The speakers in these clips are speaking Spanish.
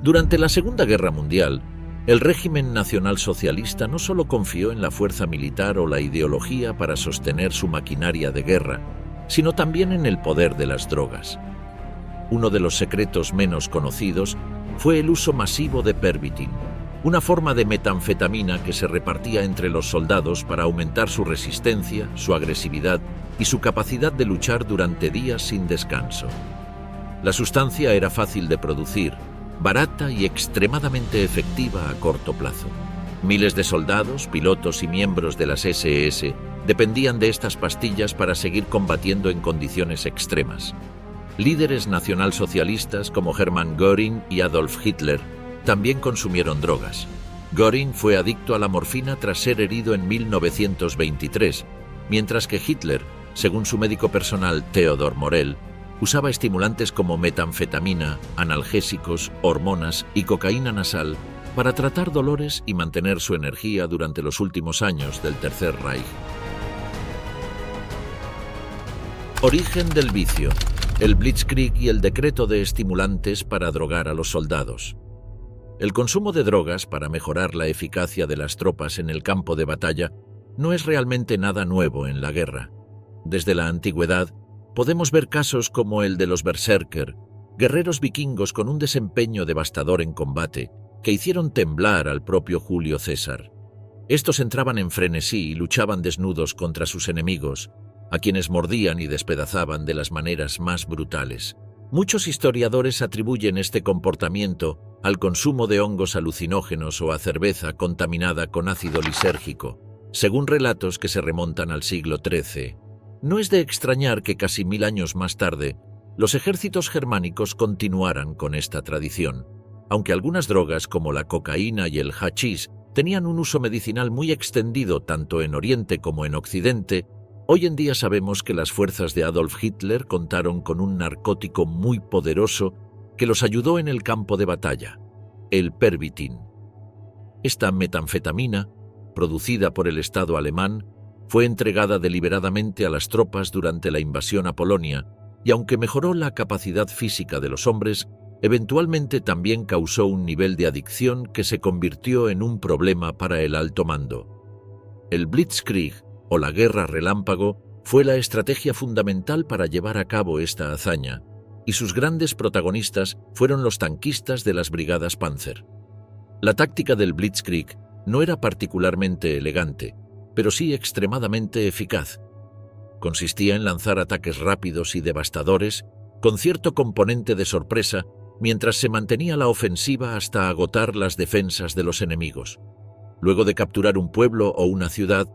Durante la Segunda Guerra Mundial, el régimen nacionalsocialista no solo confió en la fuerza militar o la ideología para sostener su maquinaria de guerra, sino también en el poder de las drogas. Uno de los secretos menos conocidos fue el uso masivo de Pervitin, una forma de metanfetamina que se repartía entre los soldados para aumentar su resistencia, su agresividad y su capacidad de luchar durante días sin descanso. La sustancia era fácil de producir, barata y extremadamente efectiva a corto plazo. Miles de soldados, pilotos y miembros de las SS dependían de estas pastillas para seguir combatiendo en condiciones extremas. Líderes nacionalsocialistas como Hermann Göring y Adolf Hitler también consumieron drogas. Göring fue adicto a la morfina tras ser herido en 1923, mientras que Hitler, según su médico personal Theodor Morell, usaba estimulantes como metanfetamina, analgésicos, hormonas y cocaína nasal para tratar dolores y mantener su energía durante los últimos años del Tercer Reich. Origen del vicio, el Blitzkrieg y el decreto de estimulantes para drogar a los soldados. El consumo de drogas para mejorar la eficacia de las tropas en el campo de batalla no es realmente nada nuevo en la guerra. Desde la antigüedad, podemos ver casos como el de los berserker, guerreros vikingos con un desempeño devastador en combate, que hicieron temblar al propio Julio César. Estos entraban en frenesí y luchaban desnudos contra sus enemigos, a quienes mordían y despedazaban de las maneras más brutales. Muchos historiadores atribuyen este comportamiento al consumo de hongos alucinógenos o a cerveza contaminada con ácido lisérgico, según relatos que se remontan al siglo XIII. No es de extrañar que casi 1000 años más tarde, los ejércitos germánicos continuaran con esta tradición. Aunque algunas drogas como la cocaína y el hachís tenían un uso medicinal muy extendido tanto en Oriente como en Occidente, hoy en día sabemos que las fuerzas de Adolf Hitler contaron con un narcótico muy poderoso que los ayudó en el campo de batalla, el Pervitin. Esta metanfetamina, producida por el Estado alemán, fue entregada deliberadamente a las tropas durante la invasión a Polonia y aunque mejoró la capacidad física de los hombres, eventualmente también causó un nivel de adicción que se convirtió en un problema para el alto mando. El Blitzkrieg, o la guerra relámpago, fue la estrategia fundamental para llevar a cabo esta hazaña, y sus grandes protagonistas fueron los tanquistas de las brigadas Panzer. La táctica del Blitzkrieg no era particularmente elegante, pero sí extremadamente eficaz. Consistía en lanzar ataques rápidos y devastadores, con cierto componente de sorpresa, mientras se mantenía la ofensiva hasta agotar las defensas de los enemigos. Luego de capturar un pueblo o una ciudad,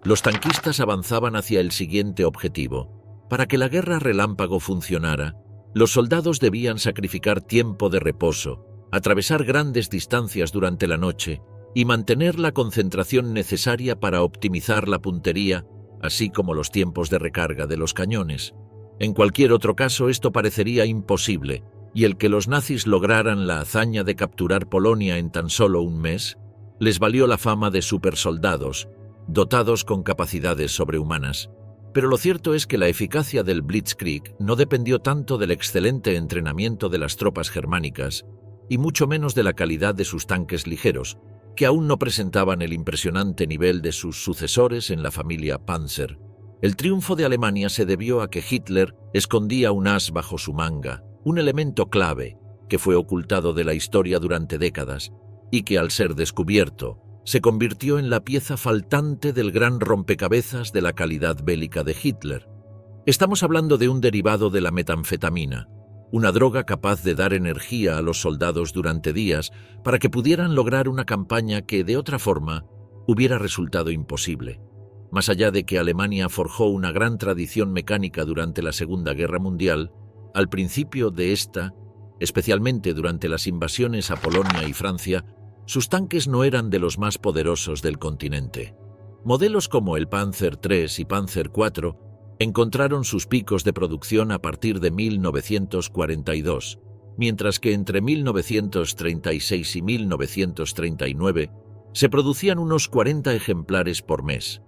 los tanquistas avanzaban hacia el siguiente objetivo. Para que la guerra relámpago funcionara, los soldados debían sacrificar tiempo de reposo, atravesar grandes distancias durante la noche y mantener la concentración necesaria para optimizar la puntería, así como los tiempos de recarga de los cañones. En cualquier otro caso, esto parecería imposible, y el que los nazis lograran la hazaña de capturar Polonia en tan solo un mes, les valió la fama de supersoldados, dotados con capacidades sobrehumanas. Pero lo cierto es que la eficacia del Blitzkrieg no dependió tanto del excelente entrenamiento de las tropas germánicas, y mucho menos de la calidad de sus tanques ligeros, que aún no presentaban el impresionante nivel de sus sucesores en la familia Panzer. El triunfo de Alemania se debió a que Hitler escondía un as bajo su manga, un elemento clave que fue ocultado de la historia durante décadas y que, al ser descubierto, se convirtió en la pieza faltante del gran rompecabezas de la calidad bélica de Hitler. Estamos hablando de un derivado de la metanfetamina, una droga capaz de dar energía a los soldados durante días para que pudieran lograr una campaña que, de otra forma, hubiera resultado imposible. Más allá de que Alemania forjó una gran tradición mecánica durante la Segunda Guerra Mundial, al principio de esta, especialmente durante las invasiones a Polonia y Francia, sus tanques no eran de los más poderosos del continente. Modelos como el Panzer III y Panzer IV encontraron sus picos de producción a partir de 1942, mientras que entre 1936 y 1939 se producían unos 40 ejemplares por mes.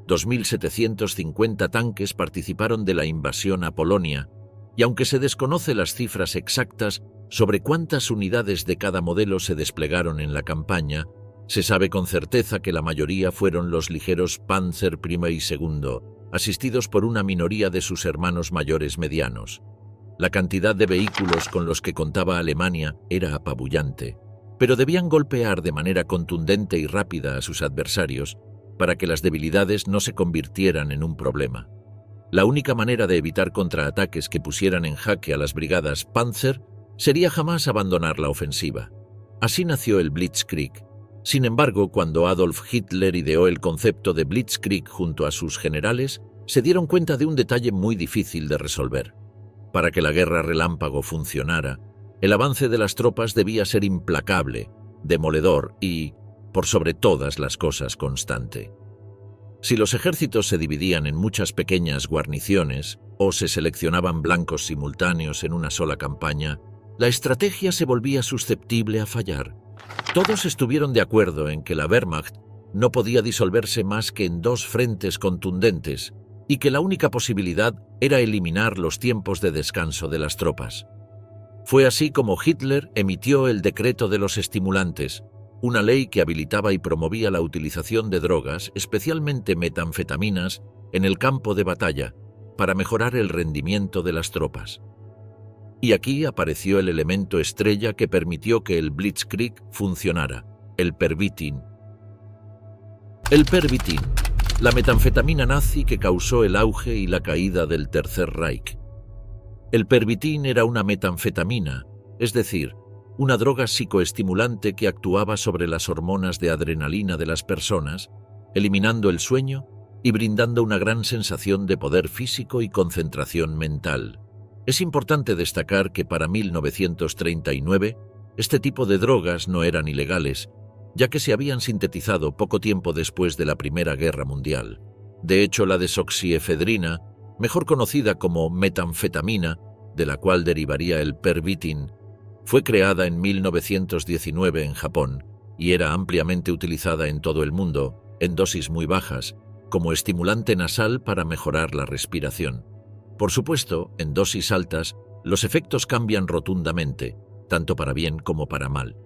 2.750 tanques participaron de la invasión a Polonia, y aunque se desconocen las cifras exactas, Sobre cuántas unidades de cada modelo se desplegaron en la campaña, se sabe con certeza que la mayoría fueron los ligeros Panzer I y II, asistidos por una minoría de sus hermanos mayores medianos. La cantidad de vehículos con los que contaba Alemania era apabullante, pero debían golpear de manera contundente y rápida a sus adversarios para que las debilidades no se convirtieran en un problema. La única manera de evitar contraataques que pusieran en jaque a las brigadas Panzer sería jamás abandonar la ofensiva. Así nació el Blitzkrieg. Sin embargo, cuando Adolf Hitler ideó el concepto de Blitzkrieg junto a sus generales, se dieron cuenta de un detalle muy difícil de resolver. Para que la guerra relámpago funcionara, el avance de las tropas debía ser implacable, demoledor y, por sobre todas las cosas, constante. Si los ejércitos se dividían en muchas pequeñas guarniciones o se seleccionaban blancos simultáneos en una sola campaña, la estrategia se volvía susceptible a fallar. Todos estuvieron de acuerdo en que la Wehrmacht no podía disolverse más que en dos frentes contundentes y que la única posibilidad era eliminar los tiempos de descanso de las tropas. Fue así como Hitler emitió el decreto de los estimulantes, una ley que habilitaba y promovía la utilización de drogas, especialmente metanfetaminas, en el campo de batalla, para mejorar el rendimiento de las tropas. Y aquí apareció el elemento estrella que permitió que el Blitzkrieg funcionara, el Pervitin. El Pervitin, la metanfetamina nazi que causó el auge y la caída del Tercer Reich. El Pervitin era una metanfetamina, es decir, una droga psicoestimulante que actuaba sobre las hormonas de adrenalina de las personas, eliminando el sueño y brindando una gran sensación de poder físico y concentración mental. Es importante destacar que para 1939 este tipo de drogas no eran ilegales, ya que se habían sintetizado poco tiempo después de la Primera Guerra Mundial. De hecho, la desoxiefedrina, mejor conocida como metanfetamina, de la cual derivaría el Pervitin, fue creada en 1919 en Japón y era ampliamente utilizada en todo el mundo, en dosis muy bajas, como estimulante nasal para mejorar la respiración. Por supuesto, en dosis altas, los efectos cambian rotundamente, tanto para bien como para mal.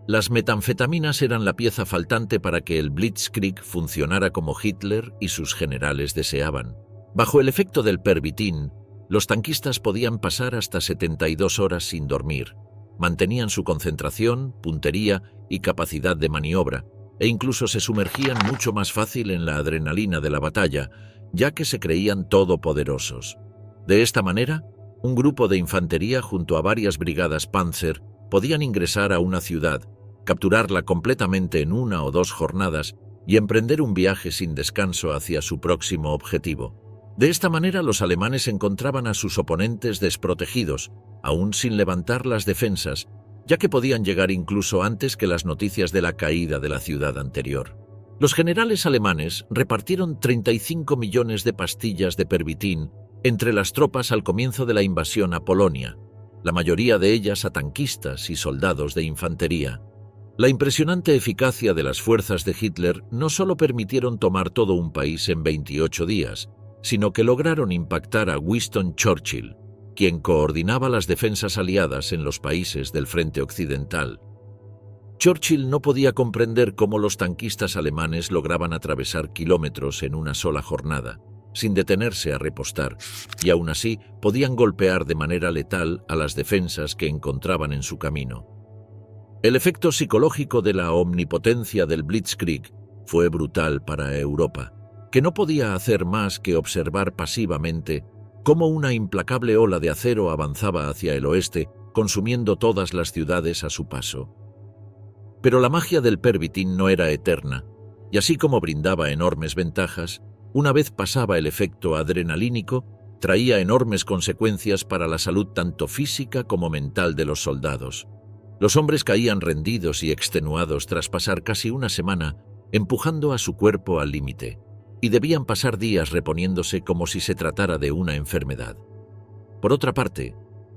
Las metanfetaminas eran la pieza faltante para que el Blitzkrieg funcionara como Hitler y sus generales deseaban. Bajo el efecto del Pervitin, los tanquistas podían pasar hasta 72 horas sin dormir, mantenían su concentración, puntería y capacidad de maniobra, e incluso se sumergían mucho más fácil en la adrenalina de la batalla, ya que se creían todopoderosos. De esta manera, un grupo de infantería junto a varias brigadas Panzer podían ingresar a una ciudad, capturarla completamente en 1 o 2 jornadas y emprender un viaje sin descanso hacia su próximo objetivo. De esta manera los alemanes encontraban a sus oponentes desprotegidos, aún sin levantar las defensas, ya que podían llegar incluso antes que las noticias de la caída de la ciudad anterior. Los generales alemanes repartieron 35 millones de pastillas de Pervitin entre las tropas al comienzo de la invasión a Polonia, la mayoría de ellas a tanquistas y soldados de infantería. La impresionante eficacia de las fuerzas de Hitler no solo permitieron tomar todo un país en 28 días, sino que lograron impactar a Winston Churchill, quien coordinaba las defensas aliadas en los países del frente occidental. Churchill no podía comprender cómo los tanquistas alemanes lograban atravesar kilómetros en una sola jornada, sin detenerse a repostar, y aún así podían golpear de manera letal a las defensas que encontraban en su camino. El efecto psicológico de la omnipotencia del Blitzkrieg fue brutal para Europa, que no podía hacer más que observar pasivamente cómo una implacable ola de acero avanzaba hacia el oeste, consumiendo todas las ciudades a su paso. Pero la magia del Pervitin no era eterna, y así como brindaba enormes ventajas, una vez pasaba el efecto adrenalínico, traía enormes consecuencias para la salud tanto física como mental de los soldados. Los hombres caían rendidos y extenuados tras pasar casi una semana empujando a su cuerpo al límite, y debían pasar días reponiéndose como si se tratara de una enfermedad. Por otra parte,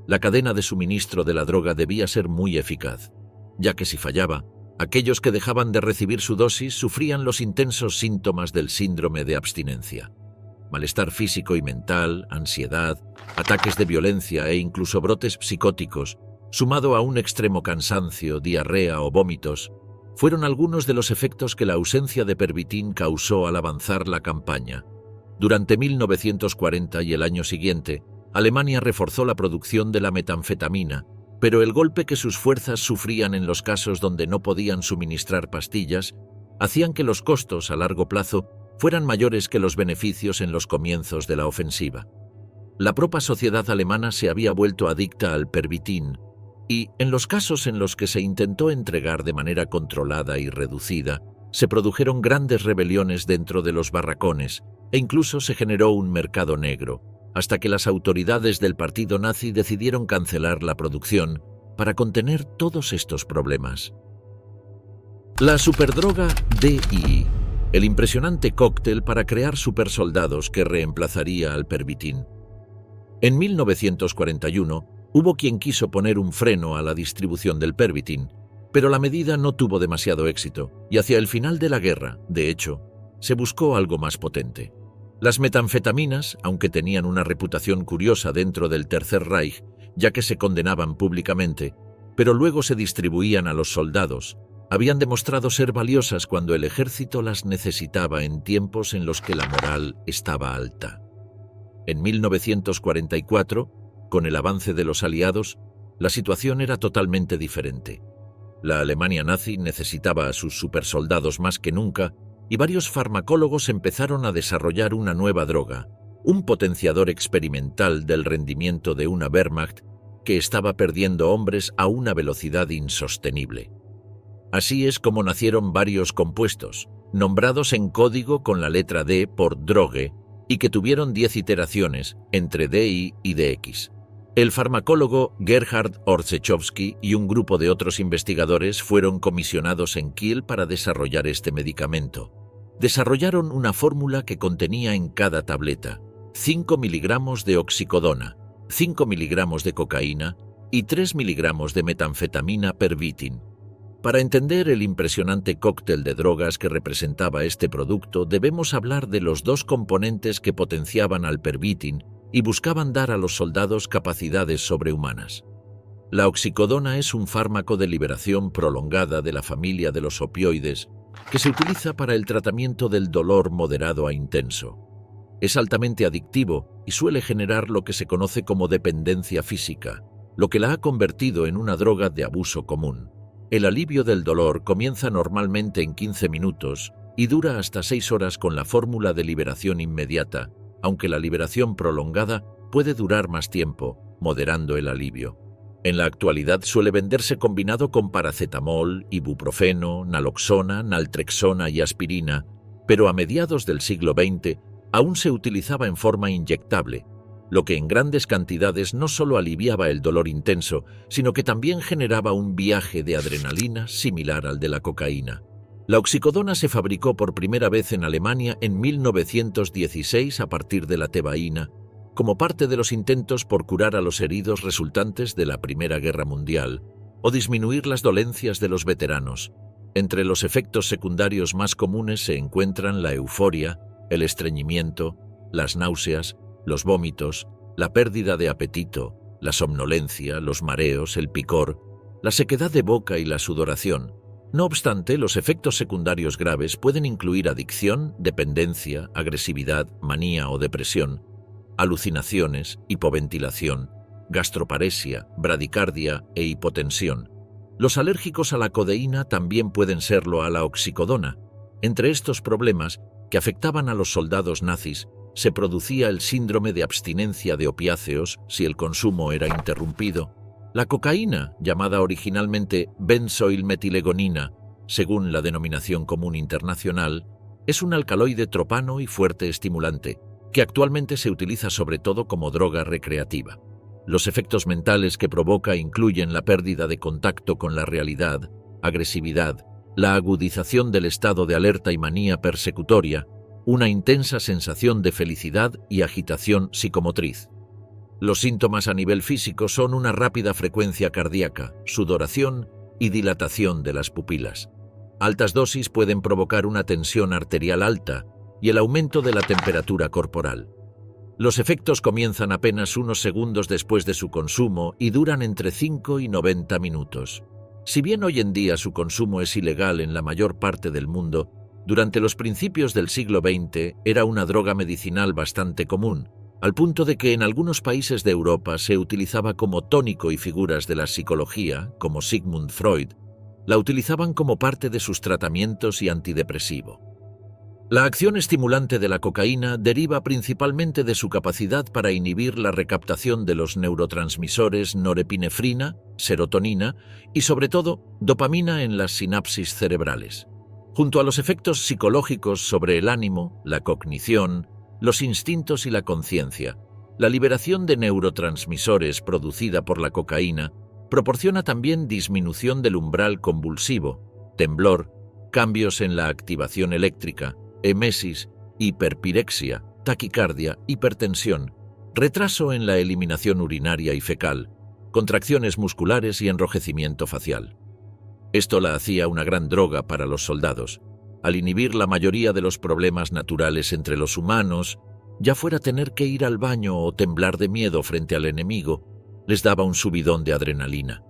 la cadena de suministro de la droga debía ser muy eficaz, ya que si fallaba, aquellos que dejaban de recibir su dosis sufrían los intensos síntomas del síndrome de abstinencia. Malestar físico y mental, ansiedad, ataques de violencia e incluso brotes psicóticos sumado a un extremo cansancio, diarrea o vómitos, fueron algunos de los efectos que la ausencia de pervitin causó al avanzar la campaña. Durante 1940 y el año siguiente, Alemania reforzó la producción de la metanfetamina, pero el golpe que sus fuerzas sufrían en los casos donde no podían suministrar pastillas hacían que los costos a largo plazo fueran mayores que los beneficios en los comienzos de la ofensiva. La propia sociedad alemana se había vuelto adicta al pervitin, y, en los casos en los que se intentó entregar de manera controlada y reducida, se produjeron grandes rebeliones dentro de los barracones e incluso se generó un mercado negro, hasta que las autoridades del partido nazi decidieron cancelar la producción para contener todos estos problemas. La superdroga DI, el impresionante cóctel para crear supersoldados que reemplazaría al pervitin. En 1941, hubo quien quiso poner un freno a la distribución del pervitin, pero la medida no tuvo demasiado éxito, y hacia el final de la guerra, de hecho, se buscó algo más potente. Las metanfetaminas, aunque tenían una reputación curiosa dentro del Tercer Reich, ya que se condenaban públicamente, pero luego se distribuían a los soldados, habían demostrado ser valiosas cuando el ejército las necesitaba en tiempos en los que la moral estaba alta. En 1944, con el avance de los aliados, la situación era totalmente diferente. La Alemania nazi necesitaba a sus supersoldados más que nunca y varios farmacólogos empezaron a desarrollar una nueva droga, un potenciador experimental del rendimiento de una Wehrmacht que estaba perdiendo hombres a una velocidad insostenible. Así es como nacieron varios compuestos, nombrados en código con la letra D por droge, y que tuvieron 10 iteraciones entre DI y DX. El farmacólogo Gerhard Orzechowski y un grupo de otros investigadores fueron comisionados en Kiel para desarrollar este medicamento. Desarrollaron una fórmula que contenía en cada tableta 5 miligramos de oxicodona, 5 miligramos de cocaína y 3 miligramos de metanfetamina pervitin. Para entender el impresionante cóctel de drogas que representaba este producto, debemos hablar de los dos componentes que potenciaban al pervitin y buscaban dar a los soldados capacidades sobrehumanas. La oxicodona es un fármaco de liberación prolongada de la familia de los opioides que se utiliza para el tratamiento del dolor moderado a intenso. Es altamente adictivo y suele generar lo que se conoce como dependencia física, lo que la ha convertido en una droga de abuso común. El alivio del dolor comienza normalmente en 15 minutos y dura hasta 6 horas con la fórmula de liberación inmediata, aunque la liberación prolongada puede durar más tiempo, moderando el alivio. En la actualidad suele venderse combinado con paracetamol, ibuprofeno, naloxona, naltrexona y aspirina, pero a mediados del siglo XX aún se utilizaba en forma inyectable, lo que en grandes cantidades no solo aliviaba el dolor intenso, sino que también generaba un viaje de adrenalina similar al de la cocaína. La oxicodona se fabricó por primera vez en Alemania en 1916 a partir de la tebaína, como parte de los intentos por curar a los heridos resultantes de la Primera Guerra Mundial o disminuir las dolencias de los veteranos. Entre los efectos secundarios más comunes se encuentran la euforia, el estreñimiento, las náuseas, los vómitos, la pérdida de apetito, la somnolencia, los mareos, el picor, la sequedad de boca y la sudoración. No obstante, los efectos secundarios graves pueden incluir adicción, dependencia, agresividad, manía o depresión, alucinaciones, hipoventilación, gastroparesia, bradicardia e hipotensión. Los alérgicos a la codeína también pueden serlo a la oxicodona. Entre estos problemas, que afectaban a los soldados nazis, se producía el síndrome de abstinencia de opiáceos si el consumo era interrumpido. La cocaína, llamada originalmente benzoilmetilegonina, según la denominación común internacional, es un alcaloide tropano y fuerte estimulante, que actualmente se utiliza sobre todo como droga recreativa. Los efectos mentales que provoca incluyen la pérdida de contacto con la realidad, agresividad, la agudización del estado de alerta y manía persecutoria, una intensa sensación de felicidad y agitación psicomotriz. Los síntomas a nivel físico son una rápida frecuencia cardíaca, sudoración y dilatación de las pupilas. Altas dosis pueden provocar una tensión arterial alta y el aumento de la temperatura corporal. Los efectos comienzan apenas unos segundos después de su consumo y duran entre 5 y 90 minutos. Si bien hoy en día su consumo es ilegal en la mayor parte del mundo, durante los principios del siglo XX era una droga medicinal bastante común, al punto de que en algunos países de Europa se utilizaba como tónico y figuras de la psicología, como Sigmund Freud, la utilizaban como parte de sus tratamientos y antidepresivo. La acción estimulante de la cocaína deriva principalmente de su capacidad para inhibir la recaptación de los neurotransmisores norepinefrina, serotonina y, sobre todo, dopamina en las sinapsis cerebrales. Junto a los efectos psicológicos sobre el ánimo, la cognición, los instintos y la conciencia, la liberación de neurotransmisores producida por la cocaína proporciona también disminución del umbral convulsivo, temblor, cambios en la activación eléctrica, emesis, hiperpirexia, taquicardia, hipertensión, retraso en la eliminación urinaria y fecal, contracciones musculares y enrojecimiento facial. Esto la hacía una gran droga para los soldados. Al inhibir la mayoría de los problemas naturales entre los humanos, ya fuera tener que ir al baño o temblar de miedo frente al enemigo, les daba un subidón de adrenalina.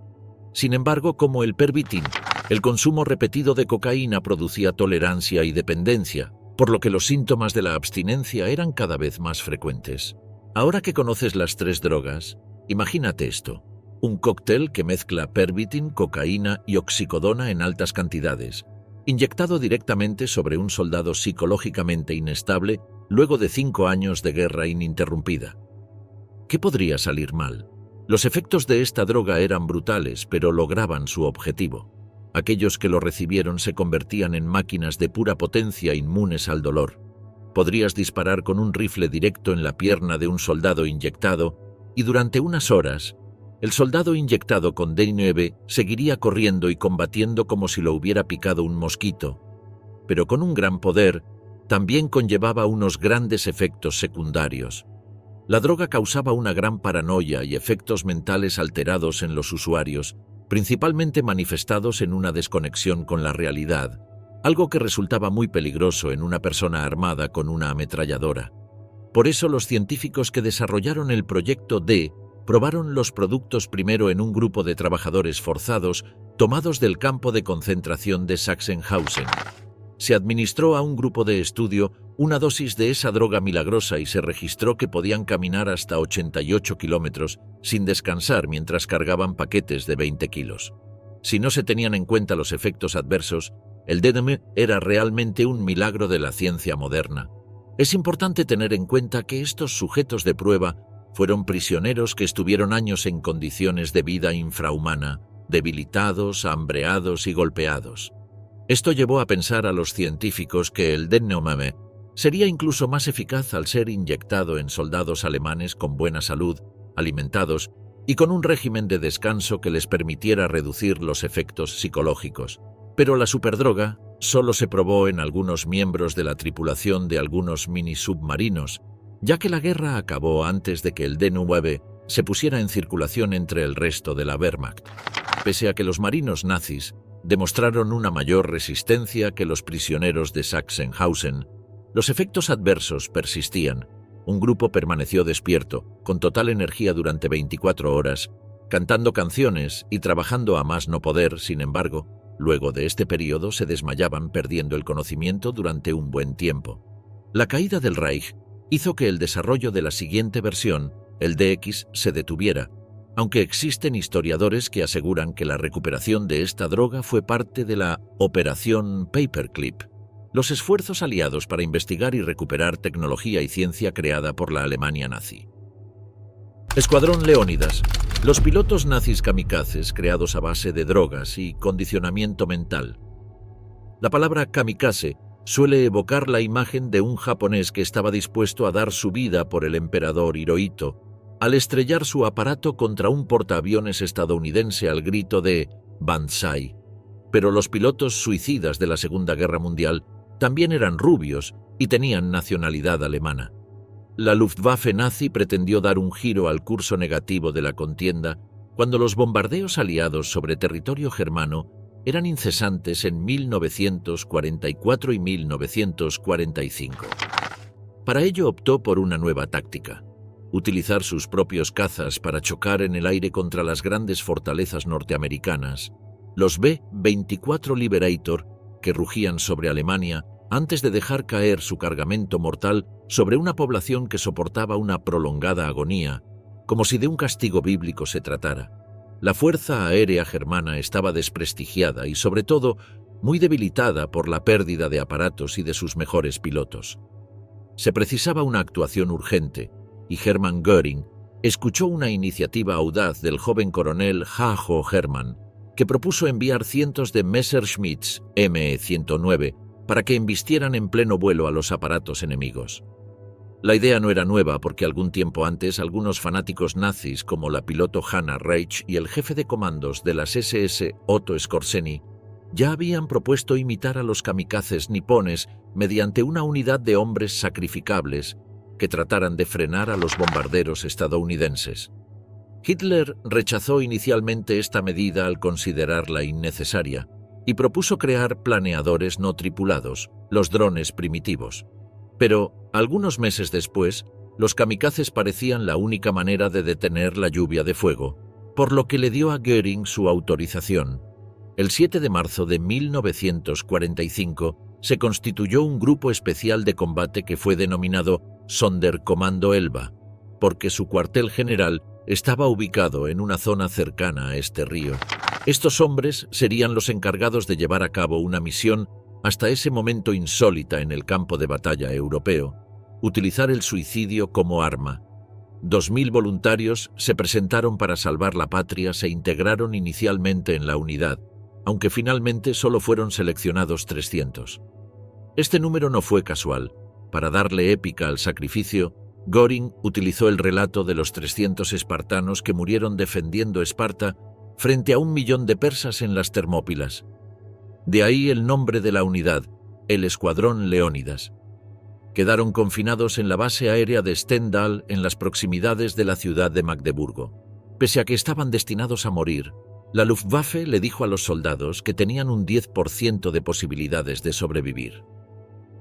Sin embargo, como el Pervitin, el consumo repetido de cocaína producía tolerancia y dependencia, por lo que los síntomas de la abstinencia eran cada vez más frecuentes. Ahora que conoces las tres drogas, imagínate esto: un cóctel que mezcla Pervitin, cocaína y oxicodona en altas cantidades, inyectado directamente sobre un soldado psicológicamente inestable luego de 5 años de guerra ininterrumpida. ¿Qué podría salir mal? Los efectos de esta droga eran brutales, pero lograban su objetivo. Aquellos que lo recibieron se convertían en máquinas de pura potencia inmunes al dolor. Podrías disparar con un rifle directo en la pierna de un soldado inyectado y durante unas horas, el soldado inyectado con D9 seguiría corriendo y combatiendo como si lo hubiera picado un mosquito. Pero con un gran poder, también conllevaba unos grandes efectos secundarios. La droga causaba una gran paranoia y efectos mentales alterados en los usuarios, principalmente manifestados en una desconexión con la realidad, algo que resultaba muy peligroso en una persona armada con una ametralladora. Por eso los científicos que desarrollaron el proyecto D probaron los productos primero en un grupo de trabajadores forzados tomados del campo de concentración de Sachsenhausen. Se administró a un grupo de estudio una dosis de esa droga milagrosa y se registró que podían caminar hasta 88 kilómetros sin descansar mientras cargaban paquetes de 20 kilos. Si no se tenían en cuenta los efectos adversos, el DDM era realmente un milagro de la ciencia moderna. Es importante tener en cuenta que estos sujetos de prueba fueron prisioneros que estuvieron años en condiciones de vida infrahumana, debilitados, hambreados y golpeados. Esto llevó a pensar a los científicos que el DNOMAME sería incluso más eficaz al ser inyectado en soldados alemanes con buena salud, alimentados y con un régimen de descanso que les permitiera reducir los efectos psicológicos. Pero la superdroga solo se probó en algunos miembros de la tripulación de algunos mini submarinos, ya que la guerra acabó antes de que el D9 se pusiera en circulación entre el resto de la Wehrmacht. Pese a que los marinos nazis demostraron una mayor resistencia que los prisioneros de Sachsenhausen, los efectos adversos persistían. Un grupo permaneció despierto, con total energía durante 24 horas, cantando canciones y trabajando a más no poder. Sin embargo, luego de este periodo se desmayaban perdiendo el conocimiento durante un buen tiempo. La caída del Reich hizo que el desarrollo de la siguiente versión, el DX, se detuviera, aunque existen historiadores que aseguran que la recuperación de esta droga fue parte de la Operación Paperclip, los esfuerzos aliados para investigar y recuperar tecnología y ciencia creada por la Alemania nazi. Escuadrón Leónidas. Los pilotos nazis kamikazes creados a base de drogas y condicionamiento mental. La palabra kamikaze suele evocar la imagen de un japonés que estaba dispuesto a dar su vida por el emperador Hirohito al estrellar su aparato contra un portaaviones estadounidense al grito de Banzai. Pero los pilotos suicidas de la Segunda Guerra Mundial también eran rubios y tenían nacionalidad alemana. La Luftwaffe nazi pretendió dar un giro al curso negativo de la contienda cuando los bombardeos aliados sobre territorio germano eran incesantes en 1944 y 1945. Para ello optó por una nueva táctica: utilizar sus propios cazas para chocar en el aire contra las grandes fortalezas norteamericanas, los B-24 Liberator, que rugían sobre Alemania antes de dejar caer su cargamento mortal sobre una población que soportaba una prolongada agonía, como si de un castigo bíblico se tratara. La fuerza aérea germana estaba desprestigiada y, sobre todo, muy debilitada por la pérdida de aparatos y de sus mejores pilotos. Se precisaba una actuación urgente, y Hermann Göring escuchó una iniciativa audaz del joven coronel Hajo Hermann, que propuso enviar cientos de Messerschmitts M109 para que embistieran en pleno vuelo a los aparatos enemigos. La idea no era nueva porque algún tiempo antes algunos fanáticos nazis como la piloto Hannah Reich y el jefe de comandos de las SS Otto Skorzeny ya habían propuesto imitar a los kamikazes nipones mediante una unidad de hombres sacrificables que trataran de frenar a los bombarderos estadounidenses. Hitler rechazó inicialmente esta medida al considerarla innecesaria y propuso crear planeadores no tripulados, los drones primitivos. Pero, algunos meses después, los kamikazes parecían la única manera de detener la lluvia de fuego, por lo que le dio a Göring su autorización. El 7 de marzo de 1945 se constituyó un grupo especial de combate que fue denominado Sonderkommando Elba, porque su cuartel general estaba ubicado en una zona cercana a este río. Estos hombres serían los encargados de llevar a cabo una misión hasta ese momento insólita en el campo de batalla europeo: utilizar el suicidio como arma. 2000 voluntarios se presentaron para salvar la patria, se integraron inicialmente en la unidad, aunque finalmente solo fueron seleccionados 300. Este número no fue casual. Para darle épica al sacrificio, Göring utilizó el relato de los 300 espartanos que murieron defendiendo Esparta frente a 1.000.000 de persas en las Termópilas. De ahí el nombre de la unidad, el Escuadrón Leónidas. Quedaron confinados en la base aérea de Stendal, en las proximidades de la ciudad de Magdeburgo. Pese a que estaban destinados a morir, la Luftwaffe le dijo a los soldados que tenían un 10% de posibilidades de sobrevivir.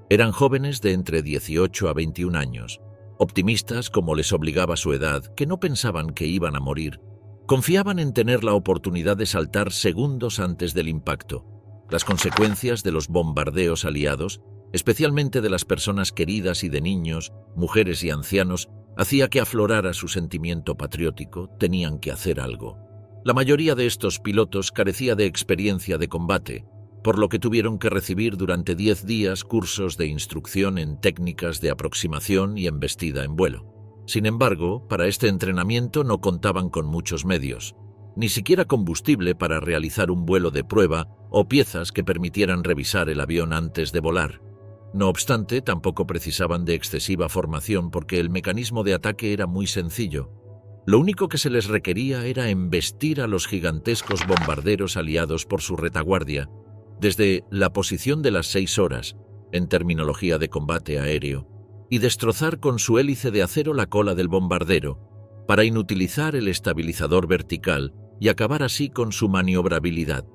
Eran jóvenes de entre 18 a 21 años, optimistas como les obligaba su edad, que no pensaban que iban a morir. Confiaban en tener la oportunidad de saltar segundos antes del impacto. Las consecuencias de los bombardeos aliados, especialmente de las personas queridas y de niños, mujeres y ancianos, hacía que aflorara su sentimiento patriótico. Tenían que hacer algo. La mayoría de estos pilotos carecía de experiencia de combate, por lo que tuvieron que recibir durante 10 días cursos de instrucción en técnicas de aproximación y embestida en vuelo. Sin embargo, para este entrenamiento no contaban con muchos medios, ni siquiera combustible para realizar un vuelo de prueba o piezas que permitieran revisar el avión antes de volar. No obstante, tampoco precisaban de excesiva formación porque el mecanismo de ataque era muy sencillo. Lo único que se les requería era embestir a los gigantescos bombarderos aliados por su retaguardia, desde la posición de las 6 horas, en terminología de combate aéreo, y destrozar con su hélice de acero la cola del bombardero, para inutilizar el estabilizador vertical y acabar así con su maniobrabilidad.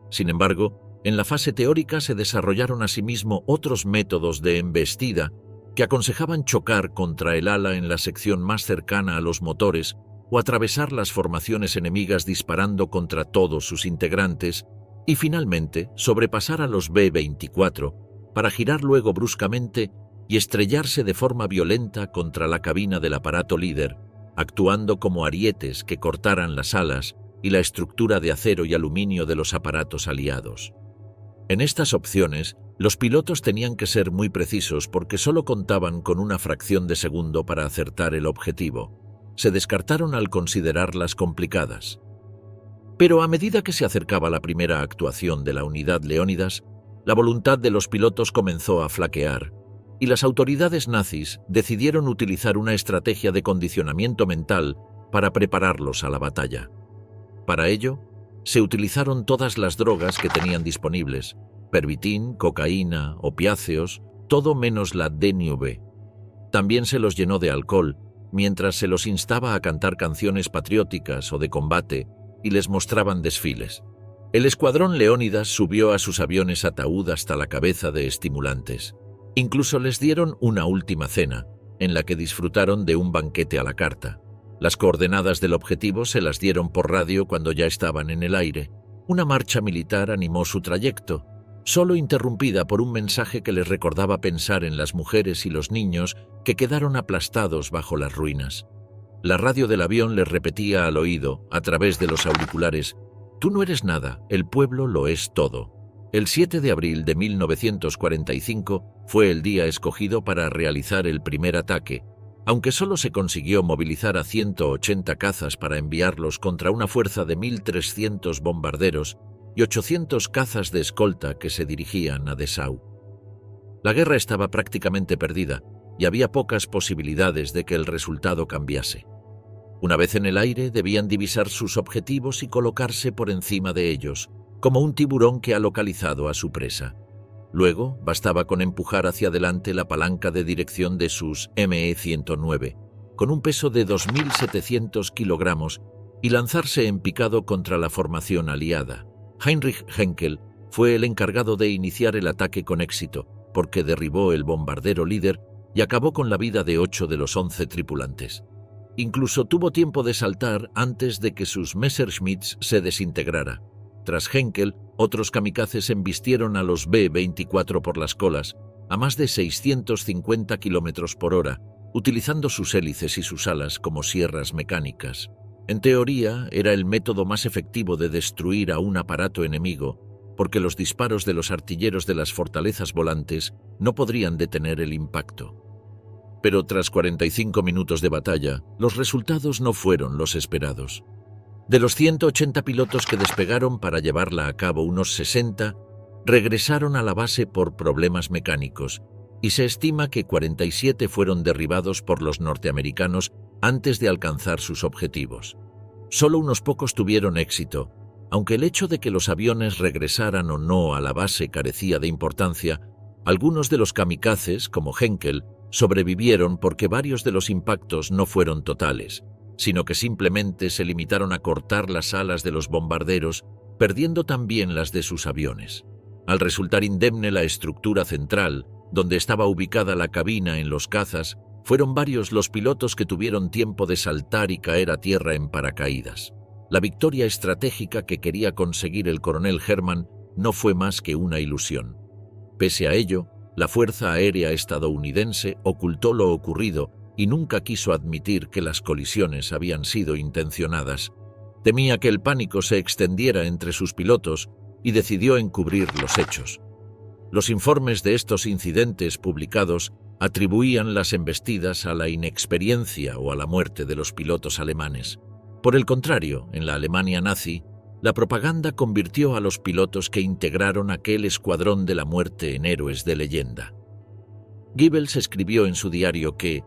Sin embargo, en la fase teórica se desarrollaron asimismo otros métodos de embestida que aconsejaban chocar contra el ala en la sección más cercana a los motores o atravesar las formaciones enemigas disparando contra todos sus integrantes y finalmente sobrepasar a los B-24 para girar luego bruscamente y estrellarse de forma violenta contra la cabina del aparato líder, actuando como arietes que cortaran las alas y la estructura de acero y aluminio de los aparatos aliados. En estas opciones, los pilotos tenían que ser muy precisos porque solo contaban con una fracción de segundo para acertar el objetivo. Se descartaron al considerarlas complicadas. Pero a medida que se acercaba la primera actuación de la unidad Leónidas, la voluntad de los pilotos comenzó a flaquear, y las autoridades nazis decidieron utilizar una estrategia de condicionamiento mental para prepararlos a la batalla. Para ello, se utilizaron todas las drogas que tenían disponibles: pervitin, cocaína, opiáceos, todo menos la DNV. También se los llenó de alcohol, mientras se los instaba a cantar canciones patrióticas o de combate y les mostraban desfiles. El escuadrón Leónidas subió a sus aviones ataúd hasta la cabeza de estimulantes. Incluso les dieron una última cena, en la que disfrutaron de un banquete a la carta. Las coordenadas del objetivo se las dieron por radio cuando ya estaban en el aire. Una marcha militar animó su trayecto, solo interrumpida por un mensaje que les recordaba pensar en las mujeres y los niños que quedaron aplastados bajo las ruinas. La radio del avión les repetía al oído, a través de los auriculares: «Tú no eres nada, el pueblo lo es todo». El 7 de abril de 1945 fue el día escogido para realizar el primer ataque, aunque solo se consiguió movilizar a 180 cazas para enviarlos contra una fuerza de 1.300 bombarderos y 800 cazas de escolta que se dirigían a Dessau. La guerra estaba prácticamente perdida y había pocas posibilidades de que el resultado cambiase. Una vez en el aire, debían divisar sus objetivos y colocarse por encima de ellos, como un tiburón que ha localizado a su presa. Luego, bastaba con empujar hacia adelante la palanca de dirección de sus ME-109, con un peso de 2.700 kilogramos, y lanzarse en picado contra la formación aliada. Heinrich Henkel fue el encargado de iniciar el ataque con éxito, porque derribó el bombardero líder y acabó con la vida de 8 de los 11 tripulantes. Incluso tuvo tiempo de saltar antes de que sus Messerschmitts se desintegrara. Tras Henkel, otros kamikazes embistieron a los B-24 por las colas, a más de 650 km por hora, utilizando sus hélices y sus alas como sierras mecánicas. En teoría, era el método más efectivo de destruir a un aparato enemigo, porque los disparos de los artilleros de las fortalezas volantes no podrían detener el impacto. Pero tras 45 minutos de batalla, los resultados no fueron los esperados. De los 180 pilotos que despegaron para llevarla a cabo, unos 60 regresaron a la base por problemas mecánicos, y se estima que 47 fueron derribados por los norteamericanos antes de alcanzar sus objetivos. Solo unos pocos tuvieron éxito, aunque el hecho de que los aviones regresaran o no a la base carecía de importancia. Algunos de los kamikazes, como Henkel, sobrevivieron porque varios de los impactos no fueron totales, sino que simplemente se limitaron a cortar las alas de los bombarderos, perdiendo también las de sus aviones. Al resultar indemne la estructura central, donde estaba ubicada la cabina en los cazas, fueron varios los pilotos que tuvieron tiempo de saltar y caer a tierra en paracaídas. La victoria estratégica que quería conseguir el coronel Hermann no fue más que una ilusión. Pese a ello, la Fuerza Aérea estadounidense ocultó lo ocurrido y nunca quiso admitir que las colisiones habían sido intencionadas. Temía que el pánico se extendiera entre sus pilotos y decidió encubrir los hechos. Los informes de estos incidentes publicados atribuían las embestidas a la inexperiencia o a la muerte de los pilotos alemanes. Por el contrario, en la Alemania nazi, la propaganda convirtió a los pilotos que integraron aquel escuadrón de la muerte en héroes de leyenda. Goebbels escribió en su diario que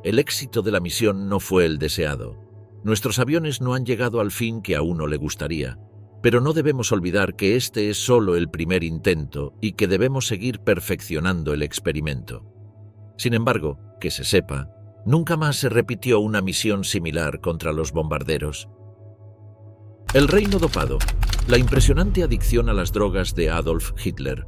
el éxito de la misión no fue el deseado. Nuestros aviones no han llegado al fin que a uno le gustaría, pero no debemos olvidar que este es solo el primer intento y que debemos seguir perfeccionando el experimento. Sin embargo, que se sepa, nunca más se repitió una misión similar contra los bombarderos. El reino dopado, la impresionante adicción a las drogas de Adolf Hitler.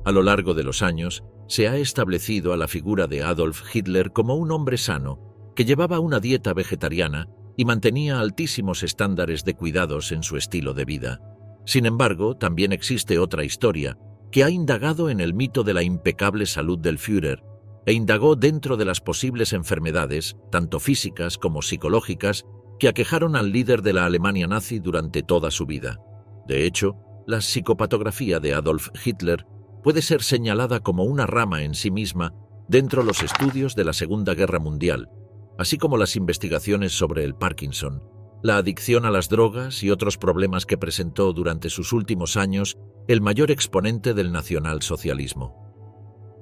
A lo largo de los años, se ha establecido a la figura de Adolf Hitler como un hombre sano, que llevaba una dieta vegetariana y mantenía altísimos estándares de cuidados en su estilo de vida. Sin embargo, también existe otra historia, que ha indagado en el mito de la impecable salud del Führer, e indagó dentro de las posibles enfermedades, tanto físicas como psicológicas, que aquejaron al líder de la Alemania nazi durante toda su vida. De hecho, la psicopatografía de Adolf Hitler puede ser señalada como una rama en sí misma dentro de los estudios de la Segunda Guerra Mundial, así como las investigaciones sobre el Parkinson, la adicción a las drogas y otros problemas que presentó durante sus últimos años el mayor exponente del nacionalsocialismo.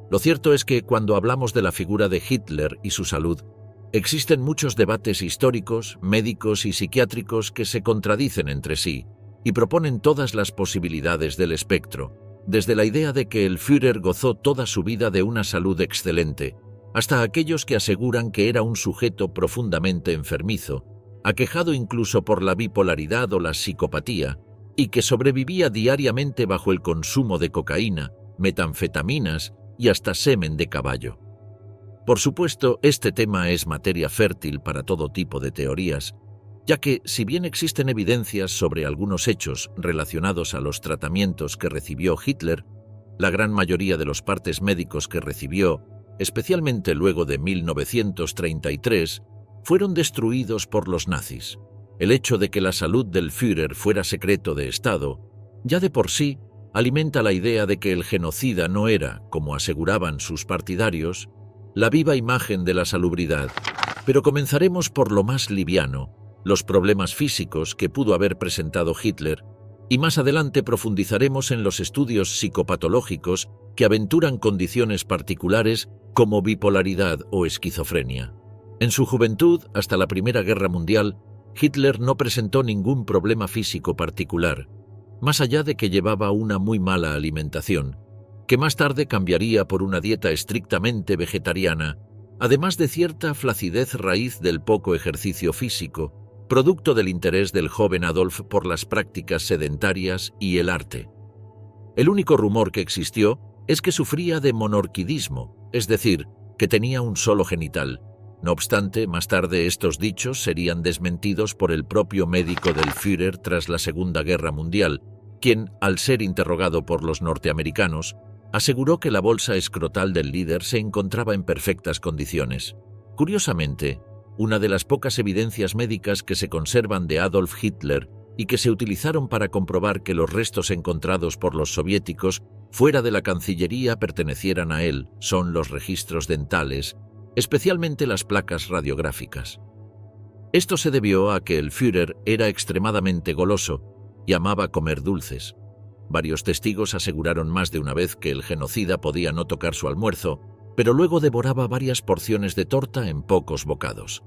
Lo cierto es que cuando hablamos de la figura de Hitler y su salud, existen muchos debates históricos, médicos y psiquiátricos que se contradicen entre sí y proponen todas las posibilidades del espectro, desde la idea de que el Führer gozó toda su vida de una salud excelente, hasta aquellos que aseguran que era un sujeto profundamente enfermizo, aquejado incluso por la bipolaridad o la psicopatía, y que sobrevivía diariamente bajo el consumo de cocaína, metanfetaminas y hasta semen de caballo. Por supuesto, este tema es materia fértil para todo tipo de teorías, ya que, si bien existen evidencias sobre algunos hechos relacionados a los tratamientos que recibió Hitler, la gran mayoría de los partes médicos que recibió, especialmente luego de 1933, fueron destruidos por los nazis. El hecho de que la salud del Führer fuera secreto de Estado, ya de por sí, alimenta la idea de que el genocida no era, como aseguraban sus partidarios, la viva imagen de la salubridad. Pero comenzaremos por lo más liviano, los problemas físicos que pudo haber presentado Hitler, y más adelante profundizaremos en los estudios psicopatológicos que aventuran condiciones particulares como bipolaridad o esquizofrenia. En su juventud, hasta la Primera Guerra Mundial, Hitler no presentó ningún problema físico particular, más allá de que llevaba una muy mala alimentación, que más tarde cambiaría por una dieta estrictamente vegetariana, además de cierta flacidez raíz del poco ejercicio físico, producto del interés del joven Adolf por las prácticas sedentarias y el arte. El único rumor que existió es que sufría de monorquidismo, es decir, que tenía un solo genital. No obstante, más tarde estos dichos serían desmentidos por el propio médico del Führer tras la Segunda Guerra Mundial, quien, al ser interrogado por los norteamericanos, aseguró que la bolsa escrotal del líder se encontraba en perfectas condiciones. Curiosamente, una de las pocas evidencias médicas que se conservan de Adolf Hitler y que se utilizaron para comprobar que los restos encontrados por los soviéticos fuera de la Cancillería pertenecieran a él son los registros dentales, especialmente las placas radiográficas. Esto se debió a que el Führer era extremadamente goloso y amaba comer dulces. Varios testigos aseguraron más de una vez que el genocida podía no tocar su almuerzo, pero luego devoraba varias porciones de torta en pocos bocados.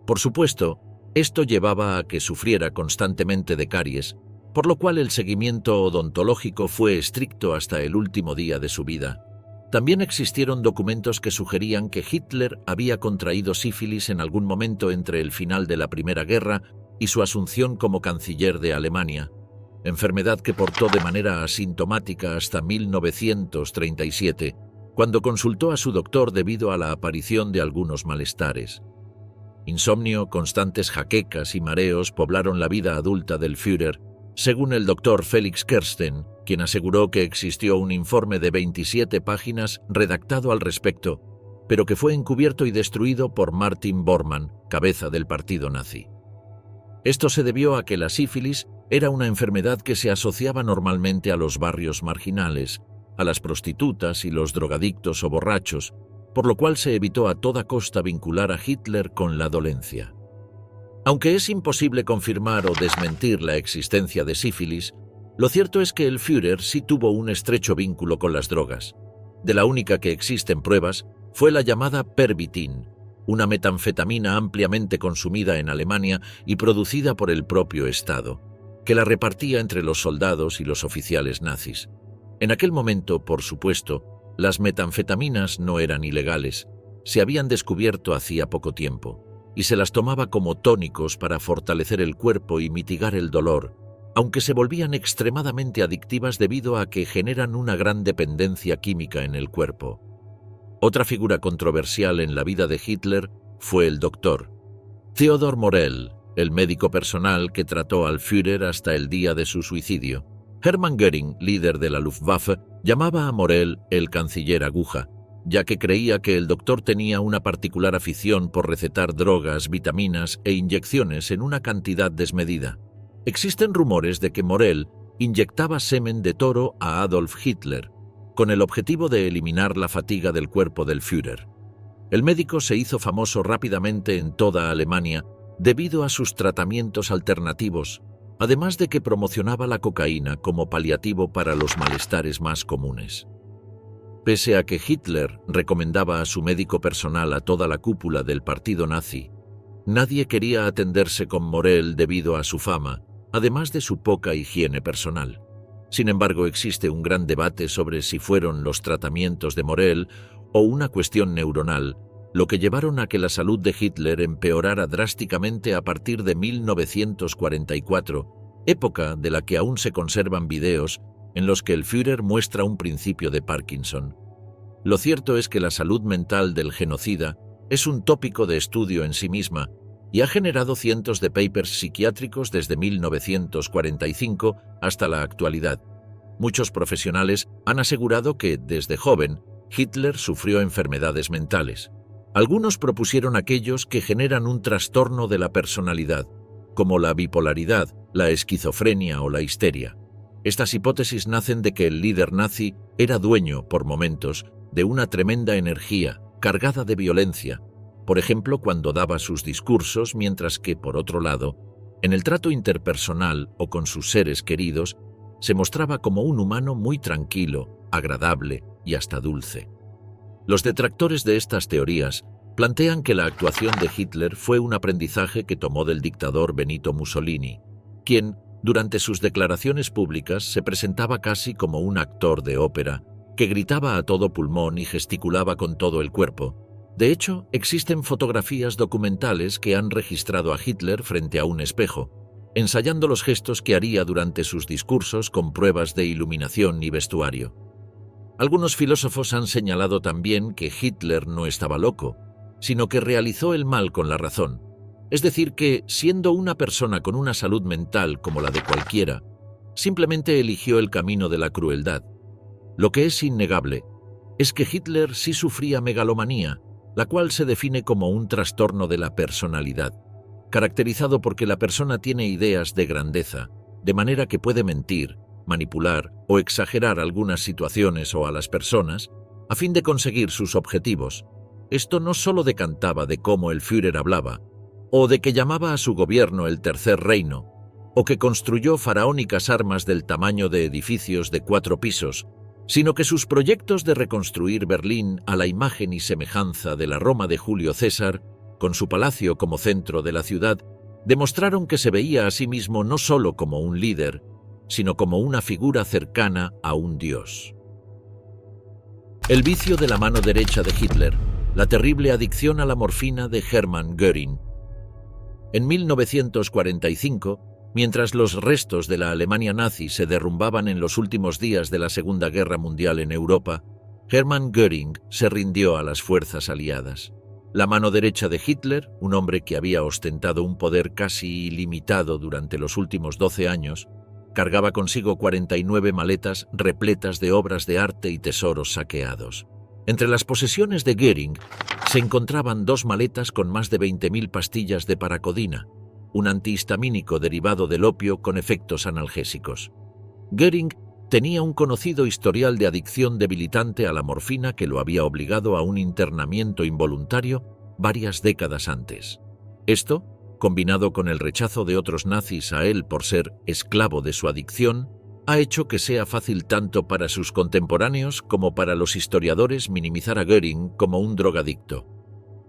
Por supuesto, esto llevaba a que sufriera constantemente de caries, por lo cual el seguimiento odontológico fue estricto hasta el último día de su vida. También existieron documentos que sugerían que Hitler había contraído sífilis en algún momento entre el final de la Primera Guerra y su asunción como canciller de Alemania, enfermedad que portó de manera asintomática hasta 1937, cuando consultó a su doctor debido a la aparición de algunos malestares. Insomnio, constantes jaquecas y mareos poblaron la vida adulta del Führer, según el doctor Felix Kersten, quien aseguró que existió un informe de 27 páginas redactado al respecto, pero que fue encubierto y destruido por Martin Bormann, cabeza del partido nazi. Esto se debió a que la sífilis era una enfermedad que se asociaba normalmente a los barrios marginales, a las prostitutas y los drogadictos o borrachos, por lo cual se evitó a toda costa vincular a Hitler con la dolencia. Aunque es imposible confirmar o desmentir la existencia de sífilis, lo cierto es que el Führer sí tuvo un estrecho vínculo con las drogas. De la única que existen pruebas fue la llamada Pervitin, una metanfetamina ampliamente consumida en Alemania y producida por el propio Estado, que la repartía entre los soldados y los oficiales nazis. En aquel momento, por supuesto, las metanfetaminas no eran ilegales, se habían descubierto hacía poco tiempo, y se las tomaba como tónicos para fortalecer el cuerpo y mitigar el dolor, aunque se volvían extremadamente adictivas debido a que generan una gran dependencia química en el cuerpo. Otra figura controversial en la vida de Hitler fue el doctor Theodor Morell, el médico personal que trató al Führer hasta el día de su suicidio. Hermann Göring, líder de la Luftwaffe, llamaba a Morell el canciller aguja, ya que creía que el doctor tenía una particular afición por recetar drogas, vitaminas e inyecciones en una cantidad desmedida. Existen rumores de que Morell inyectaba semen de toro a Adolf Hitler, con el objetivo de eliminar la fatiga del cuerpo del Führer. El médico se hizo famoso rápidamente en toda Alemania debido a sus tratamientos alternativos, además de que promocionaba la cocaína como paliativo para los malestares más comunes. Pese a que Hitler recomendaba a su médico personal a toda la cúpula del partido nazi, nadie quería atenderse con Morell debido a su fama, además de su poca higiene personal. Sin embargo, existe un gran debate sobre si fueron los tratamientos de Morell o una cuestión neuronal, lo que llevaron a que la salud de Hitler empeorara drásticamente a partir de 1944, época de la que aún se conservan videos en los que el Führer muestra un principio de Parkinson. Lo cierto es que la salud mental del genocida es un tópico de estudio en sí misma y ha generado cientos de papers psiquiátricos desde 1945 hasta la actualidad. Muchos profesionales han asegurado que, desde joven, Hitler sufrió enfermedades mentales. Algunos propusieron aquellos que generan un trastorno de la personalidad, como la bipolaridad, la esquizofrenia o la histeria. Estas hipótesis nacen de que el líder nazi era dueño, por momentos, de una tremenda energía, cargada de violencia, por ejemplo cuando daba sus discursos, mientras que, por otro lado, en el trato interpersonal o con sus seres queridos, se mostraba como un humano muy tranquilo, agradable y hasta dulce. Los detractores de estas teorías plantean que la actuación de Hitler fue un aprendizaje que tomó del dictador Benito Mussolini, quien, durante sus declaraciones públicas, se presentaba casi como un actor de ópera, que gritaba a todo pulmón y gesticulaba con todo el cuerpo. De hecho, existen fotografías documentales que han registrado a Hitler frente a un espejo, ensayando los gestos que haría durante sus discursos con pruebas de iluminación y vestuario. Algunos filósofos han señalado también que Hitler no estaba loco, sino que realizó el mal con la razón. Es decir, que, siendo una persona con una salud mental como la de cualquiera, simplemente eligió el camino de la crueldad. Lo que es innegable es que Hitler sí sufría megalomanía, la cual se define como un trastorno de la personalidad, caracterizado porque la persona tiene ideas de grandeza, de manera que puede mentir, manipular o exagerar algunas situaciones o a las personas a fin de conseguir sus objetivos. Esto no solo decantaba de cómo el Führer hablaba, o de que llamaba a su gobierno el Tercer Reino, o que construyó faraónicas armas del tamaño de edificios de 4 pisos, sino que sus proyectos de reconstruir Berlín a la imagen y semejanza de la Roma de Julio César, con su palacio como centro de la ciudad, demostraron que se veía a sí mismo no solo como un líder, sino como una figura cercana a un dios. El vicio de la mano derecha de Hitler, la terrible adicción a la morfina de Hermann Göring. En 1945, mientras los restos de la Alemania nazi se derrumbaban en los últimos días de la Segunda Guerra Mundial en Europa, Hermann Göring se rindió a las fuerzas aliadas. La mano derecha de Hitler, un hombre que había ostentado un poder casi ilimitado durante los últimos 12 años, cargaba consigo 49 maletas repletas de obras de arte y tesoros saqueados. Entre las posesiones de Göring se encontraban 2 maletas con más de 20.000 pastillas de paracodina, un antihistamínico derivado del opio con efectos analgésicos. Göring tenía un conocido historial de adicción debilitante a la morfina que lo había obligado a un internamiento involuntario varias décadas antes. Esto, combinado con el rechazo de otros nazis a él por ser esclavo de su adicción, ha hecho que sea fácil tanto para sus contemporáneos como para los historiadores minimizar a Göring como un drogadicto.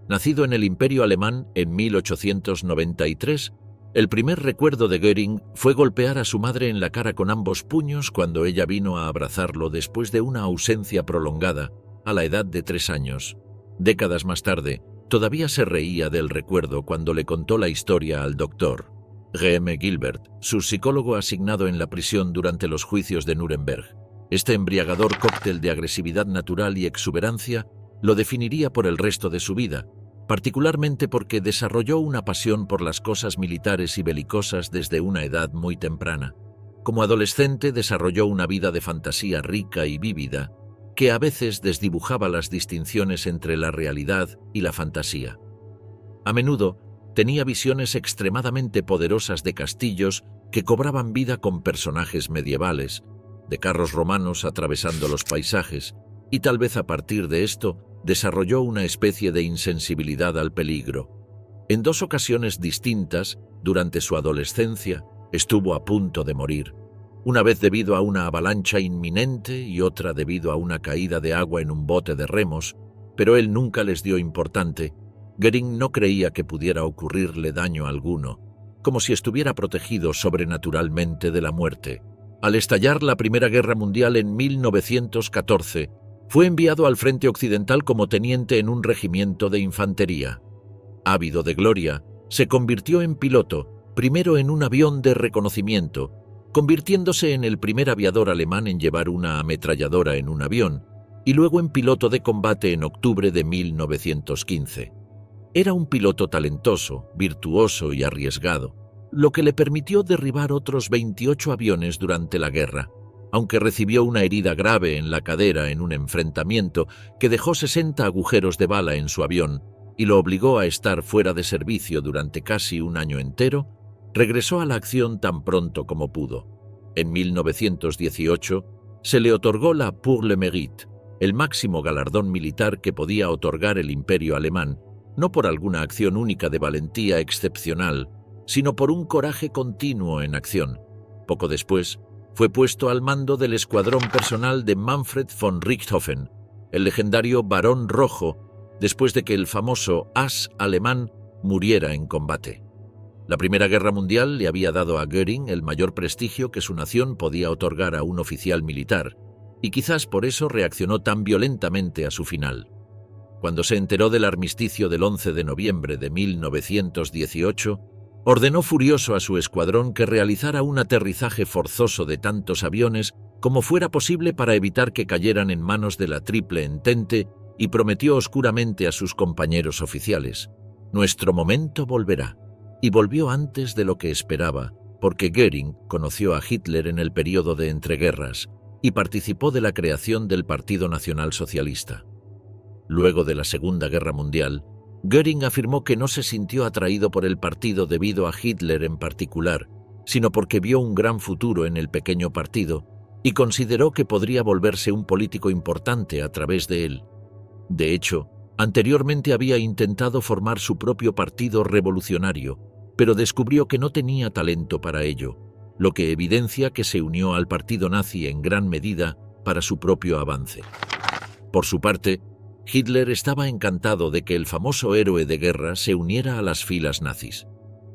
Nacido en el Imperio Alemán en 1893, el primer recuerdo de Göring fue golpear a su madre en la cara con ambos puños cuando ella vino a abrazarlo después de una ausencia prolongada, a la edad de 3 años. Décadas más tarde, todavía se reía del recuerdo cuando le contó la historia al doctor G.M. Gilbert, su psicólogo asignado en la prisión durante los juicios de Nuremberg. Este embriagador cóctel de agresividad natural y exuberancia lo definiría por el resto de su vida, particularmente porque desarrolló una pasión por las cosas militares y belicosas desde una edad muy temprana. Como adolescente desarrolló una vida de fantasía rica y vívida, que a veces desdibujaba las distinciones entre la realidad y la fantasía. A menudo tenía visiones extremadamente poderosas de castillos que cobraban vida con personajes medievales, de carros romanos atravesando los paisajes, y tal vez a partir de esto desarrolló una especie de insensibilidad al peligro. En 2 ocasiones distintas, durante su adolescencia, estuvo a punto de morir. Una vez debido a una avalancha inminente y otra debido a una caída de agua en un bote de remos, pero él nunca les dio importante. Göring no creía que pudiera ocurrirle daño alguno, como si estuviera protegido sobrenaturalmente de la muerte. Al estallar la Primera Guerra Mundial en 1914, fue enviado al frente occidental como teniente en un regimiento de infantería. Ávido de gloria, se convirtió en piloto, primero en un avión de reconocimiento, convirtiéndose en el primer aviador alemán en llevar una ametralladora en un avión, y luego en piloto de combate en octubre de 1915. Era un piloto talentoso, virtuoso y arriesgado, lo que le permitió derribar otros 28 aviones durante la guerra, aunque recibió una herida grave en la cadera en un enfrentamiento que dejó 60 agujeros de bala en su avión y lo obligó a estar fuera de servicio durante casi un año entero. Regresó a la acción tan pronto como pudo. En 1918 se le otorgó la Pour le Mérite, el máximo galardón militar que podía otorgar el Imperio alemán, no por alguna acción única de valentía excepcional, sino por un coraje continuo en acción. Poco después, fue puesto al mando del escuadrón personal de Manfred von Richthofen, el legendario Barón Rojo, después de que el famoso as alemán muriera en combate. La Primera Guerra Mundial le había dado a Göring el mayor prestigio que su nación podía otorgar a un oficial militar, y quizás por eso reaccionó tan violentamente a su final. Cuando se enteró del armisticio del 11 de noviembre de 1918, ordenó furioso a su escuadrón que realizara un aterrizaje forzoso de tantos aviones como fuera posible para evitar que cayeran en manos de la Triple Entente y prometió oscuramente a sus compañeros oficiales: «Nuestro momento volverá». Y volvió antes de lo que esperaba, porque Göring conoció a Hitler en el período de entreguerras y participó de la creación del Partido Nacional Socialista. Luego de la Segunda Guerra Mundial, Göring afirmó que no se sintió atraído por el partido debido a Hitler en particular, sino porque vio un gran futuro en el pequeño partido y consideró que podría volverse un político importante a través de él. De hecho, anteriormente había intentado formar su propio partido revolucionario, pero descubrió que no tenía talento para ello, lo que evidencia que se unió al partido nazi en gran medida para su propio avance. Por su parte, Hitler estaba encantado de que el famoso héroe de guerra se uniera a las filas nazis.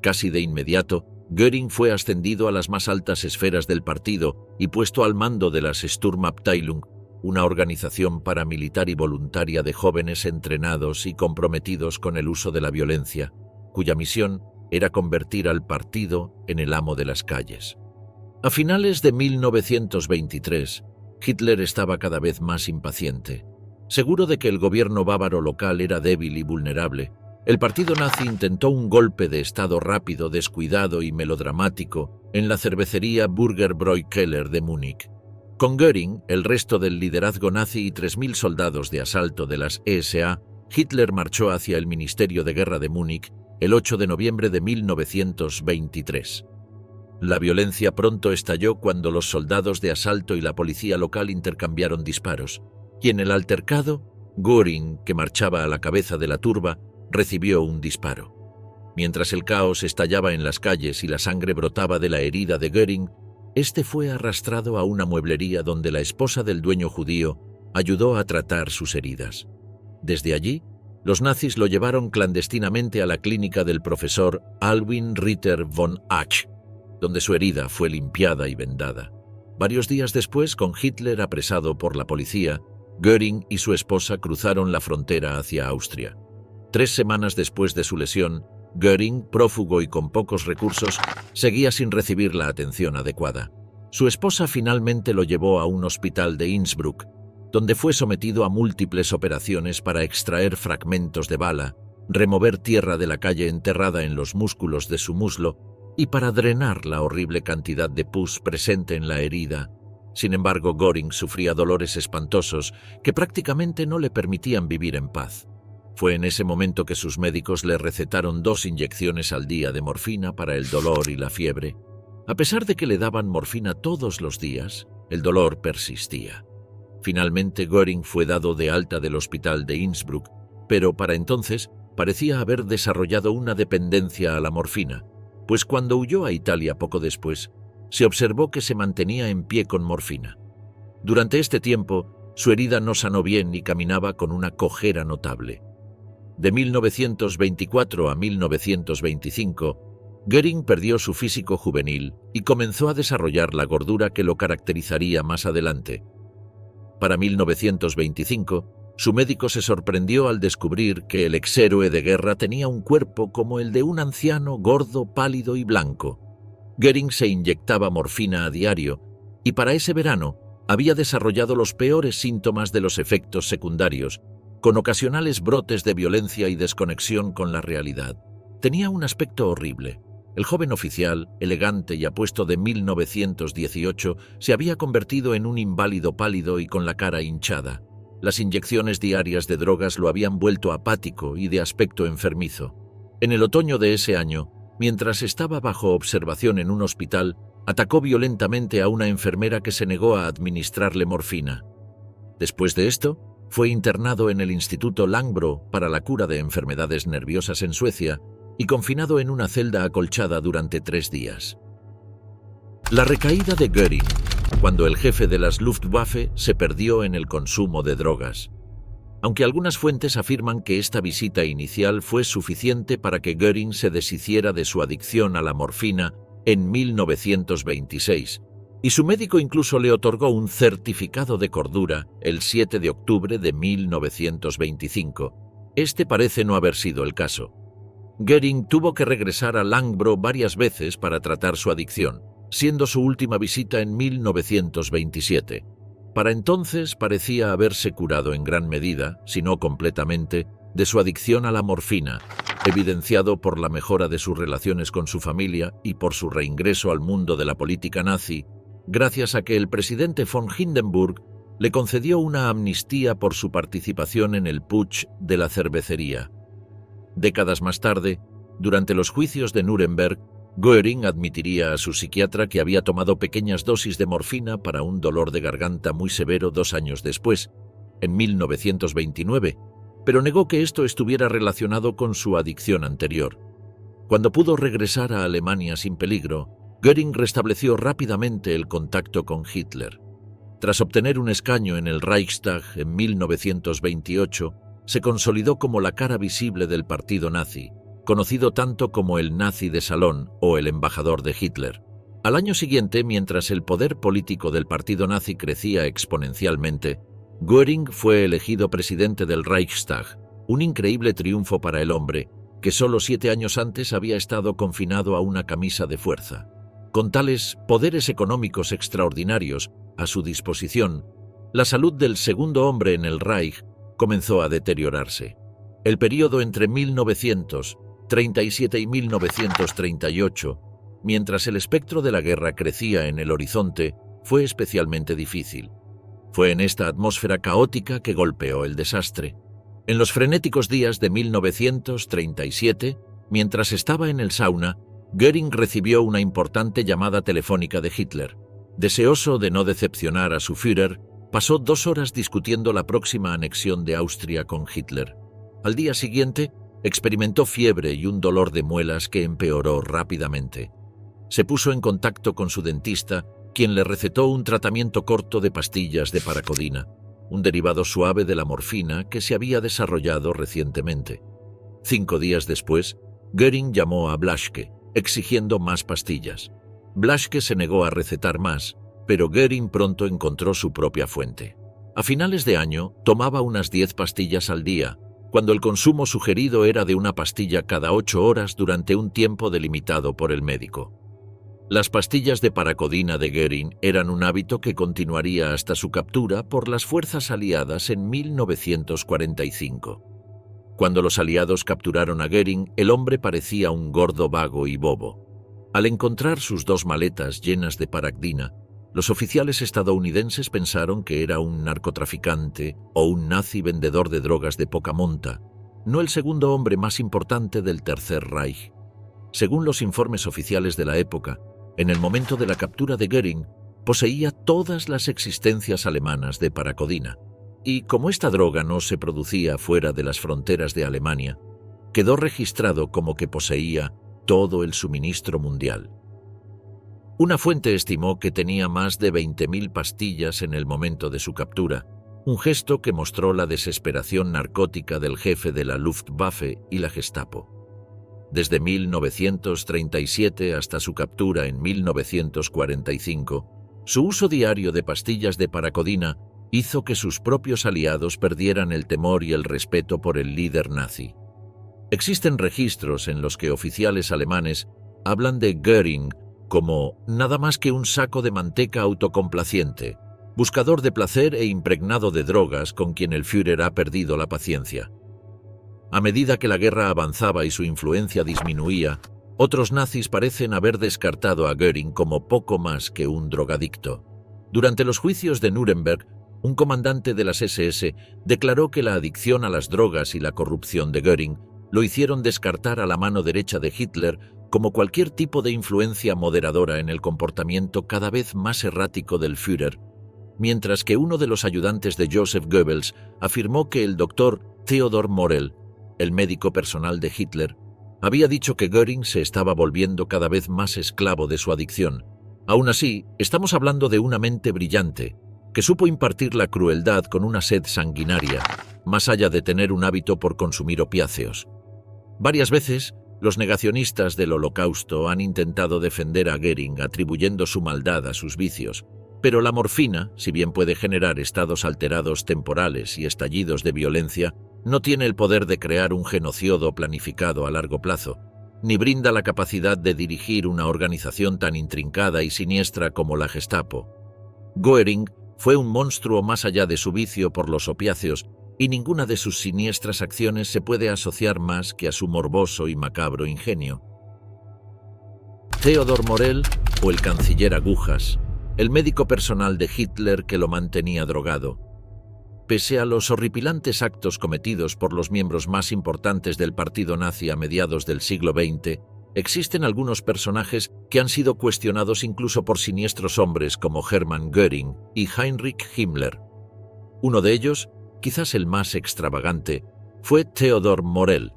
Casi de inmediato, Göring fue ascendido a las más altas esferas del partido y puesto al mando de las Sturmabteilung, una organización paramilitar y voluntaria de jóvenes entrenados y comprometidos con el uso de la violencia, cuya misión era convertir al partido en el amo de las calles. A finales de 1923, Hitler estaba cada vez más impaciente. Seguro de que el gobierno bávaro local era débil y vulnerable, el partido nazi intentó un golpe de estado rápido, descuidado y melodramático en la cervecería Burgerbräu Keller de Múnich. Con Göring, el resto del liderazgo nazi y 3.000 soldados de asalto de las SA, Hitler marchó hacia el Ministerio de Guerra de Múnich el 8 de noviembre de 1923. La violencia pronto estalló cuando los soldados de asalto y la policía local intercambiaron disparos, y en el altercado, Göring, que marchaba a la cabeza de la turba, recibió un disparo. Mientras el caos estallaba en las calles y la sangre brotaba de la herida de Göring, este fue arrastrado a una mueblería donde la esposa del dueño judío ayudó a tratar sus heridas. Desde allí, los nazis lo llevaron clandestinamente a la clínica del profesor Alwin Ritter von Ach, donde su herida fue limpiada y vendada. Varios días después, con Hitler apresado por la policía, Göring y su esposa cruzaron la frontera hacia Austria. 3 semanas después de su lesión, Göring, prófugo y con pocos recursos, seguía sin recibir la atención adecuada. Su esposa finalmente lo llevó a un hospital de Innsbruck, donde fue sometido a múltiples operaciones para extraer fragmentos de bala, remover tierra de la calle enterrada en los músculos de su muslo y para drenar la horrible cantidad de pus presente en la herida. Sin embargo, Göring sufría dolores espantosos que prácticamente no le permitían vivir en paz. Fue en ese momento que sus médicos le recetaron 2 inyecciones al día de morfina para el dolor y la fiebre. A pesar de que le daban morfina todos los días, el dolor persistía. Finalmente, Göring fue dado de alta del hospital de Innsbruck, pero para entonces parecía haber desarrollado una dependencia a la morfina, pues cuando huyó a Italia poco después, se observó que se mantenía en pie con morfina. Durante este tiempo, su herida no sanó bien y caminaba con una cojera notable. De 1924 a 1925, Göring perdió su físico juvenil y comenzó a desarrollar la gordura que lo caracterizaría más adelante. Para 1925, su médico se sorprendió al descubrir que el exhéroe de guerra tenía un cuerpo como el de un anciano gordo, pálido y blanco. Göring se inyectaba morfina a diario y para ese verano había desarrollado los peores síntomas de los efectos secundarios, con ocasionales brotes de violencia y desconexión con la realidad. Tenía un aspecto horrible. El joven oficial, elegante y apuesto de 1918, se había convertido en un inválido pálido y con la cara hinchada. Las inyecciones diarias de drogas lo habían vuelto apático y de aspecto enfermizo. En el otoño de ese año, mientras estaba bajo observación en un hospital, atacó violentamente a una enfermera que se negó a administrarle morfina. Después de esto, fue internado en el Instituto Langbro para la cura de enfermedades nerviosas en Suecia y confinado en una celda acolchada durante 3 días. La recaída de Göring, cuando el jefe de las Luftwaffe se perdió en el consumo de drogas. Aunque algunas fuentes afirman que esta visita inicial fue suficiente para que Göring se deshiciera de su adicción a la morfina en 1926, y su médico incluso le otorgó un certificado de cordura el 7 de octubre de 1925. Este parece no haber sido el caso. Göring tuvo que regresar a Langbro varias veces para tratar su adicción, siendo su última visita en 1927. Para entonces parecía haberse curado en gran medida, si no completamente, de su adicción a la morfina, evidenciado por la mejora de sus relaciones con su familia y por su reingreso al mundo de la política nazi, gracias a que el presidente von Hindenburg le concedió una amnistía por su participación en el putsch de la cervecería. Décadas más tarde, durante los juicios de Nuremberg, Göring admitiría a su psiquiatra que había tomado pequeñas dosis de morfina para un dolor de garganta muy severo 2 años después, en 1929, pero negó que esto estuviera relacionado con su adicción anterior. Cuando pudo regresar a Alemania sin peligro, Göring restableció rápidamente el contacto con Hitler. Tras obtener un escaño en el Reichstag en 1928, se consolidó como la cara visible del partido nazi, conocido tanto como el nazi de salón o el embajador de Hitler. Al año siguiente, mientras el poder político del partido nazi crecía exponencialmente, Göring fue elegido presidente del Reichstag, un increíble triunfo para el hombre, que solo 7 años antes había estado confinado a una camisa de fuerza. Con tales poderes económicos extraordinarios a su disposición, la salud del segundo hombre en el Reich comenzó a deteriorarse. El período entre 1937 y 1938, mientras el espectro de la guerra crecía en el horizonte, fue especialmente difícil. Fue en esta atmósfera caótica que golpeó el desastre. En los frenéticos días de 1937, mientras estaba en el sauna, Göring recibió una importante llamada telefónica de Hitler. Deseoso de no decepcionar a su Führer, pasó 2 horas discutiendo la próxima anexión de Austria con Hitler. Al día siguiente, experimentó fiebre y un dolor de muelas que empeoró rápidamente. Se puso en contacto con su dentista, quien le recetó un tratamiento corto de pastillas de paracodina, un derivado suave de la morfina que se había desarrollado recientemente. 5 días después, Göring llamó a Blaschke, exigiendo más pastillas. Blaschke se negó a recetar más, pero Göring pronto encontró su propia fuente. A finales de año, tomaba unas 10 pastillas al día, cuando el consumo sugerido era de una pastilla cada 8 horas durante un tiempo delimitado por el médico. Las pastillas de paracodina de Göring eran un hábito que continuaría hasta su captura por las fuerzas aliadas en 1945. Cuando los aliados capturaron a Göring, el hombre parecía un gordo vago y bobo. Al encontrar sus 2 maletas llenas de paracdina, los oficiales estadounidenses pensaron que era un narcotraficante o un nazi vendedor de drogas de poca monta, no el segundo hombre más importante del Tercer Reich. Según los informes oficiales de la época, en el momento de la captura de Göring, poseía todas las existencias alemanas de paracodina, y como esta droga no se producía fuera de las fronteras de Alemania, quedó registrado como que poseía todo el suministro mundial. Una fuente estimó que tenía más de 20.000 pastillas en el momento de su captura, un gesto que mostró la desesperación narcótica del jefe de la Luftwaffe y la Gestapo. Desde 1937 hasta su captura en 1945, su uso diario de pastillas de paracodina hizo que sus propios aliados perdieran el temor y el respeto por el líder nazi. Existen registros en los que oficiales alemanes hablan de Göring como nada más que un saco de manteca autocomplaciente, buscador de placer e impregnado de drogas con quien el Führer ha perdido la paciencia. A medida que la guerra avanzaba y su influencia disminuía, otros nazis parecen haber descartado a Göring como poco más que un drogadicto. Durante los juicios de Nuremberg, un comandante de las SS declaró que la adicción a las drogas y la corrupción de Göring lo hicieron descartar a la mano derecha de Hitler como cualquier tipo de influencia moderadora en el comportamiento cada vez más errático del Führer, mientras que uno de los ayudantes de Joseph Goebbels afirmó que el doctor Theodor Morell, el médico personal de Hitler, había dicho que Göring se estaba volviendo cada vez más esclavo de su adicción. Aún así, estamos hablando de una mente brillante, que supo impartir la crueldad con una sed sanguinaria, más allá de tener un hábito por consumir opiáceos. Varias veces, los negacionistas del Holocausto han intentado defender a Göring atribuyendo su maldad a sus vicios, pero la morfina, si bien puede generar estados alterados temporales y estallidos de violencia, no tiene el poder de crear un genocidio planificado a largo plazo, ni brinda la capacidad de dirigir una organización tan intrincada y siniestra como la Gestapo. Göring fue un monstruo más allá de su vicio por los opiáceos, y ninguna de sus siniestras acciones se puede asociar más que a su morboso y macabro ingenio. Theodor Morell, o el canciller Agujas, el médico personal de Hitler que lo mantenía drogado. Pese a los horripilantes actos cometidos por los miembros más importantes del partido nazi a mediados del siglo XX, existen algunos personajes que han sido cuestionados incluso por siniestros hombres como Hermann Göring y Heinrich Himmler. Uno de ellos, quizás el más extravagante, fue Theodor Morell,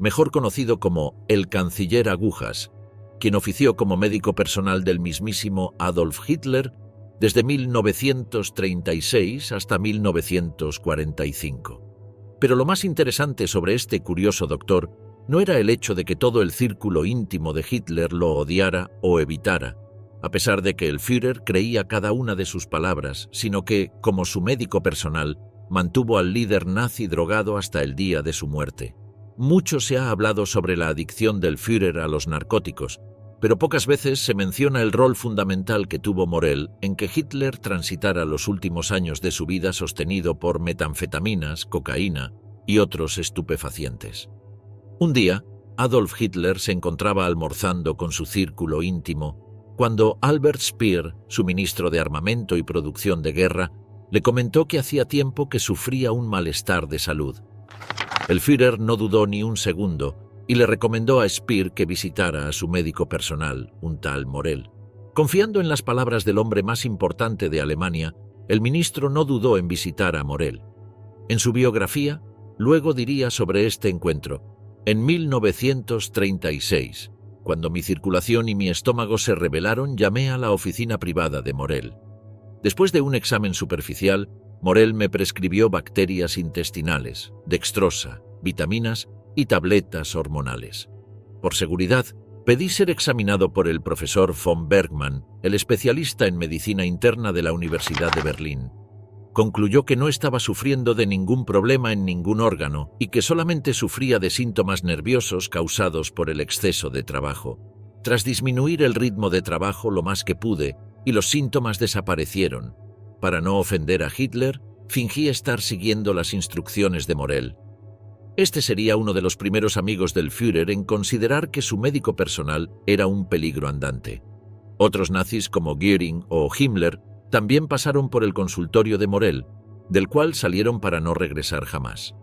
mejor conocido como el canciller Agujas, quien ofició como médico personal del mismísimo Adolf Hitler desde 1936 hasta 1945. Pero lo más interesante sobre este curioso doctor no era el hecho de que todo el círculo íntimo de Hitler lo odiara o evitara, a pesar de que el Führer creía cada una de sus palabras, sino que, como su médico personal, mantuvo al líder nazi drogado hasta el día de su muerte. Mucho se ha hablado sobre la adicción del Führer a los narcóticos, pero pocas veces se menciona el rol fundamental que tuvo Morell en que Hitler transitara los últimos años de su vida sostenido por metanfetaminas, cocaína y otros estupefacientes. Un día, Adolf Hitler se encontraba almorzando con su círculo íntimo cuando Albert Speer, su ministro de Armamento y Producción de Guerra, le comentó que hacía tiempo que sufría un malestar de salud. El Führer no dudó ni un segundo y le recomendó a Speer que visitara a su médico personal, un tal Morell. Confiando en las palabras del hombre más importante de Alemania, el ministro no dudó en visitar a Morell. En su biografía, luego diría sobre este encuentro: en 1936, cuando mi circulación y mi estómago se rebelaron, llamé a la oficina privada de Morell. Después de un examen superficial, Morell me prescribió bacterias intestinales, dextrosa, vitaminas y tabletas hormonales. Por seguridad, pedí ser examinado por el profesor von Bergmann, el especialista en medicina interna de la Universidad de Berlín. Concluyó que no estaba sufriendo de ningún problema en ningún órgano y que solamente sufría de síntomas nerviosos causados por el exceso de trabajo. Tras disminuir el ritmo de trabajo lo más que pude y los síntomas desaparecieron, para no ofender a Hitler, fingí estar siguiendo las instrucciones de Morell. Este sería uno de los primeros amigos del Führer en considerar que su médico personal era un peligro andante. Otros nazis como Göring o Himmler también pasaron por el consultorio de Morell, del cual salieron para no regresar jamás.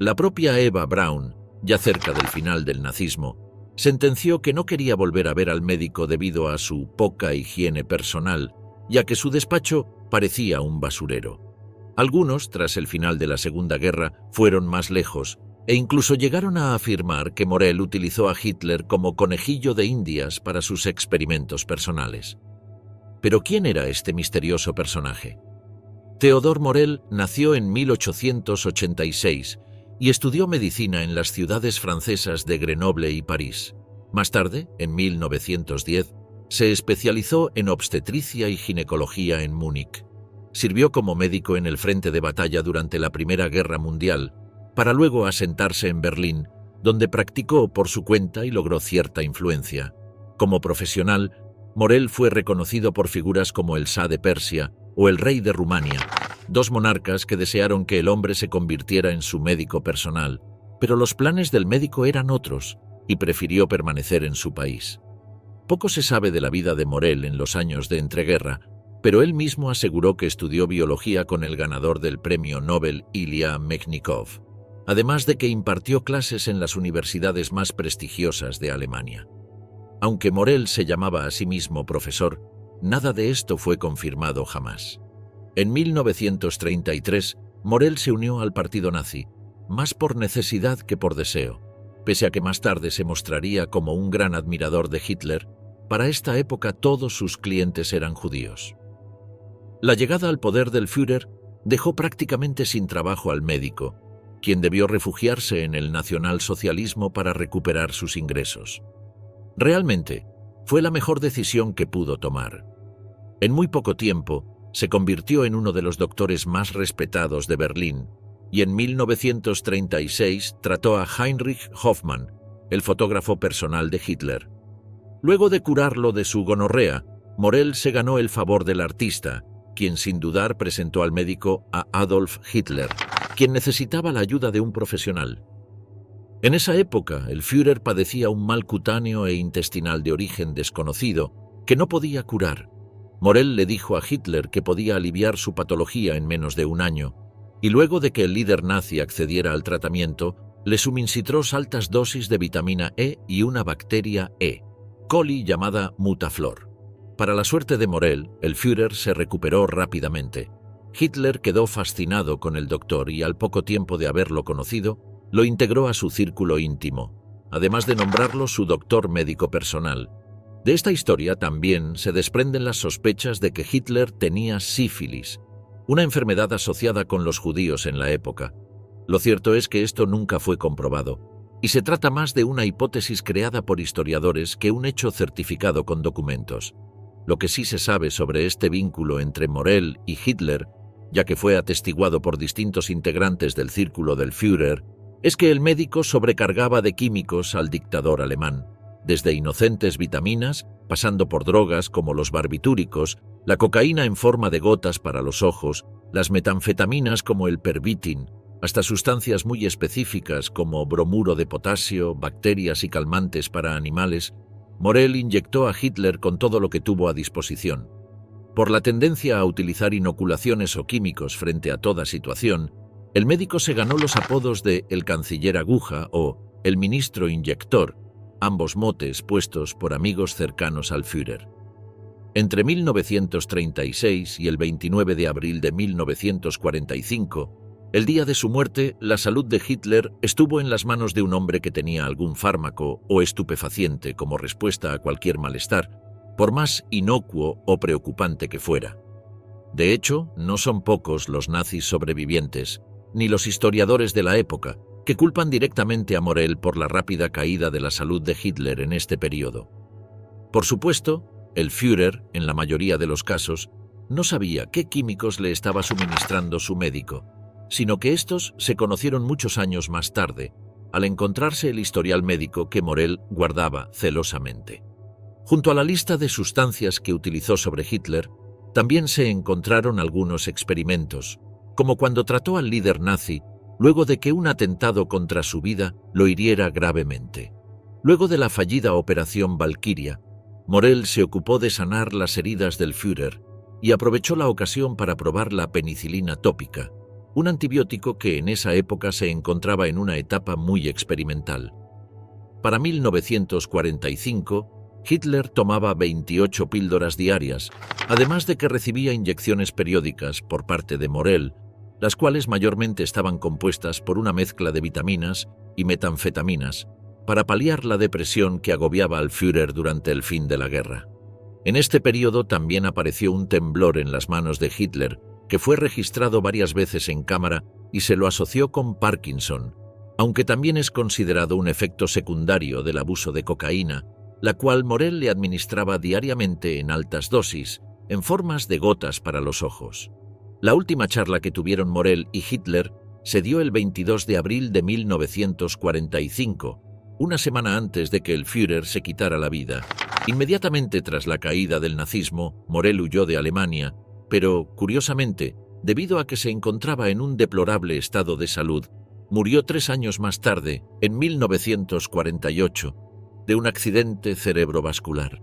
La propia Eva Braun, ya cerca del final del nazismo, sentenció que no quería volver a ver al médico debido a su poca higiene personal, ya que su despacho parecía un basurero. Algunos, tras el final de la Segunda Guerra, fueron más lejos e incluso llegaron a afirmar que Morell utilizó a Hitler como conejillo de Indias para sus experimentos personales. ¿Pero quién era este misterioso personaje? Theodor Morell nació en 1886 y estudió medicina en las ciudades francesas de Grenoble y París. Más tarde, en 1910, se especializó en obstetricia y ginecología en Múnich. Sirvió como médico en el frente de batalla durante la Primera Guerra Mundial, para luego asentarse en Berlín, donde practicó por su cuenta y logró cierta influencia. Como profesional, Morell fue reconocido por figuras como el Shah de Persia o el rey de Rumania, dos monarcas que desearon que el hombre se convirtiera en su médico personal, pero los planes del médico eran otros y prefirió permanecer en su país. Poco se sabe de la vida de Morell en los años de entreguerra, pero él mismo aseguró que estudió biología con el ganador del premio Nobel Ilya Mechnikov, además de que impartió clases en las universidades más prestigiosas de Alemania. Aunque Morell se llamaba a sí mismo profesor, nada de esto fue confirmado jamás. En 1933, Morell se unió al partido nazi, más por necesidad que por deseo, pese a que más tarde se mostraría como un gran admirador de Hitler. Para esta época todos sus clientes eran judíos. La llegada al poder del Führer dejó prácticamente sin trabajo al médico, quien debió refugiarse en el nacionalsocialismo para recuperar sus ingresos. Realmente, fue la mejor decisión que pudo tomar. En muy poco tiempo, se convirtió en uno de los doctores más respetados de Berlín, y en 1936 trató a Heinrich Hoffmann, el fotógrafo personal de Hitler. Luego de curarlo de su gonorrea, Morell se ganó el favor del artista, quien sin dudar presentó al médico a Adolf Hitler, quien necesitaba la ayuda de un profesional. En esa época, el Führer padecía un mal cutáneo e intestinal de origen desconocido que no podía curar. Morell le dijo a Hitler que podía aliviar su patología en menos de un año, y luego de que el líder nazi accediera al tratamiento, le suministró altas dosis de vitamina E y una bacteria E. coli llamada Mutaflor. Para la suerte de Morell, el Führer se recuperó rápidamente. Hitler quedó fascinado con el doctor y al poco tiempo de haberlo conocido, lo integró a su círculo íntimo, además de nombrarlo su doctor médico personal. De esta historia también se desprenden las sospechas de que Hitler tenía sífilis, una enfermedad asociada con los judíos en la época. Lo cierto es que esto nunca fue comprobado, y se trata más de una hipótesis creada por historiadores que un hecho certificado con documentos. Lo que sí se sabe sobre este vínculo entre Morell y Hitler, ya que fue atestiguado por distintos integrantes del círculo del Führer, es que el médico sobrecargaba de químicos al dictador alemán, desde inocentes vitaminas, pasando por drogas como los barbitúricos, la cocaína en forma de gotas para los ojos, las metanfetaminas como el Pervitin, hasta sustancias muy específicas como bromuro de potasio, bacterias y calmantes para animales. Morell inyectó a Hitler con todo lo que tuvo a disposición. Por la tendencia a utilizar inoculaciones o químicos frente a toda situación, el médico se ganó los apodos de el canciller aguja o el ministro inyector, ambos motes puestos por amigos cercanos al Führer. Entre 1936 y el 29 de abril de 1945, el día de su muerte, la salud de Hitler estuvo en las manos de un hombre que tenía algún fármaco o estupefaciente como respuesta a cualquier malestar, por más inocuo o preocupante que fuera. De hecho, no son pocos los nazis sobrevivientes, ni los historiadores de la época, que culpan directamente a Morell por la rápida caída de la salud de Hitler en este periodo. Por supuesto, el Führer, en la mayoría de los casos, no sabía qué químicos le estaba suministrando su médico, sino que estos se conocieron muchos años más tarde, al encontrarse el historial médico que Morell guardaba celosamente. Junto a la lista de sustancias que utilizó sobre Hitler, también se encontraron algunos experimentos, como cuando trató al líder nazi luego de que un atentado contra su vida lo hiriera gravemente. Luego de la fallida Operación Valquiria, Morell se ocupó de sanar las heridas del Führer y aprovechó la ocasión para probar la penicilina tópica, un antibiótico que en esa época se encontraba en una etapa muy experimental. Para 1945, Hitler tomaba 28 píldoras diarias, además de que recibía inyecciones periódicas por parte de Morell, las cuales mayormente estaban compuestas por una mezcla de vitaminas y metanfetaminas, para paliar la depresión que agobiaba al Führer durante el fin de la guerra. En este periodo también apareció un temblor en las manos de Hitler, que fue registrado varias veces en cámara y se lo asoció con Parkinson, aunque también es considerado un efecto secundario del abuso de cocaína, la cual Morell le administraba diariamente en altas dosis, en formas de gotas para los ojos. La última charla que tuvieron Morell y Hitler se dio el 22 de abril de 1945, una semana antes de que el Führer se quitara la vida. Inmediatamente tras la caída del nazismo, Morell huyó de Alemania pero, curiosamente, debido a que se encontraba en un deplorable estado de salud, murió 3 años más tarde, en 1948, de un accidente cerebrovascular.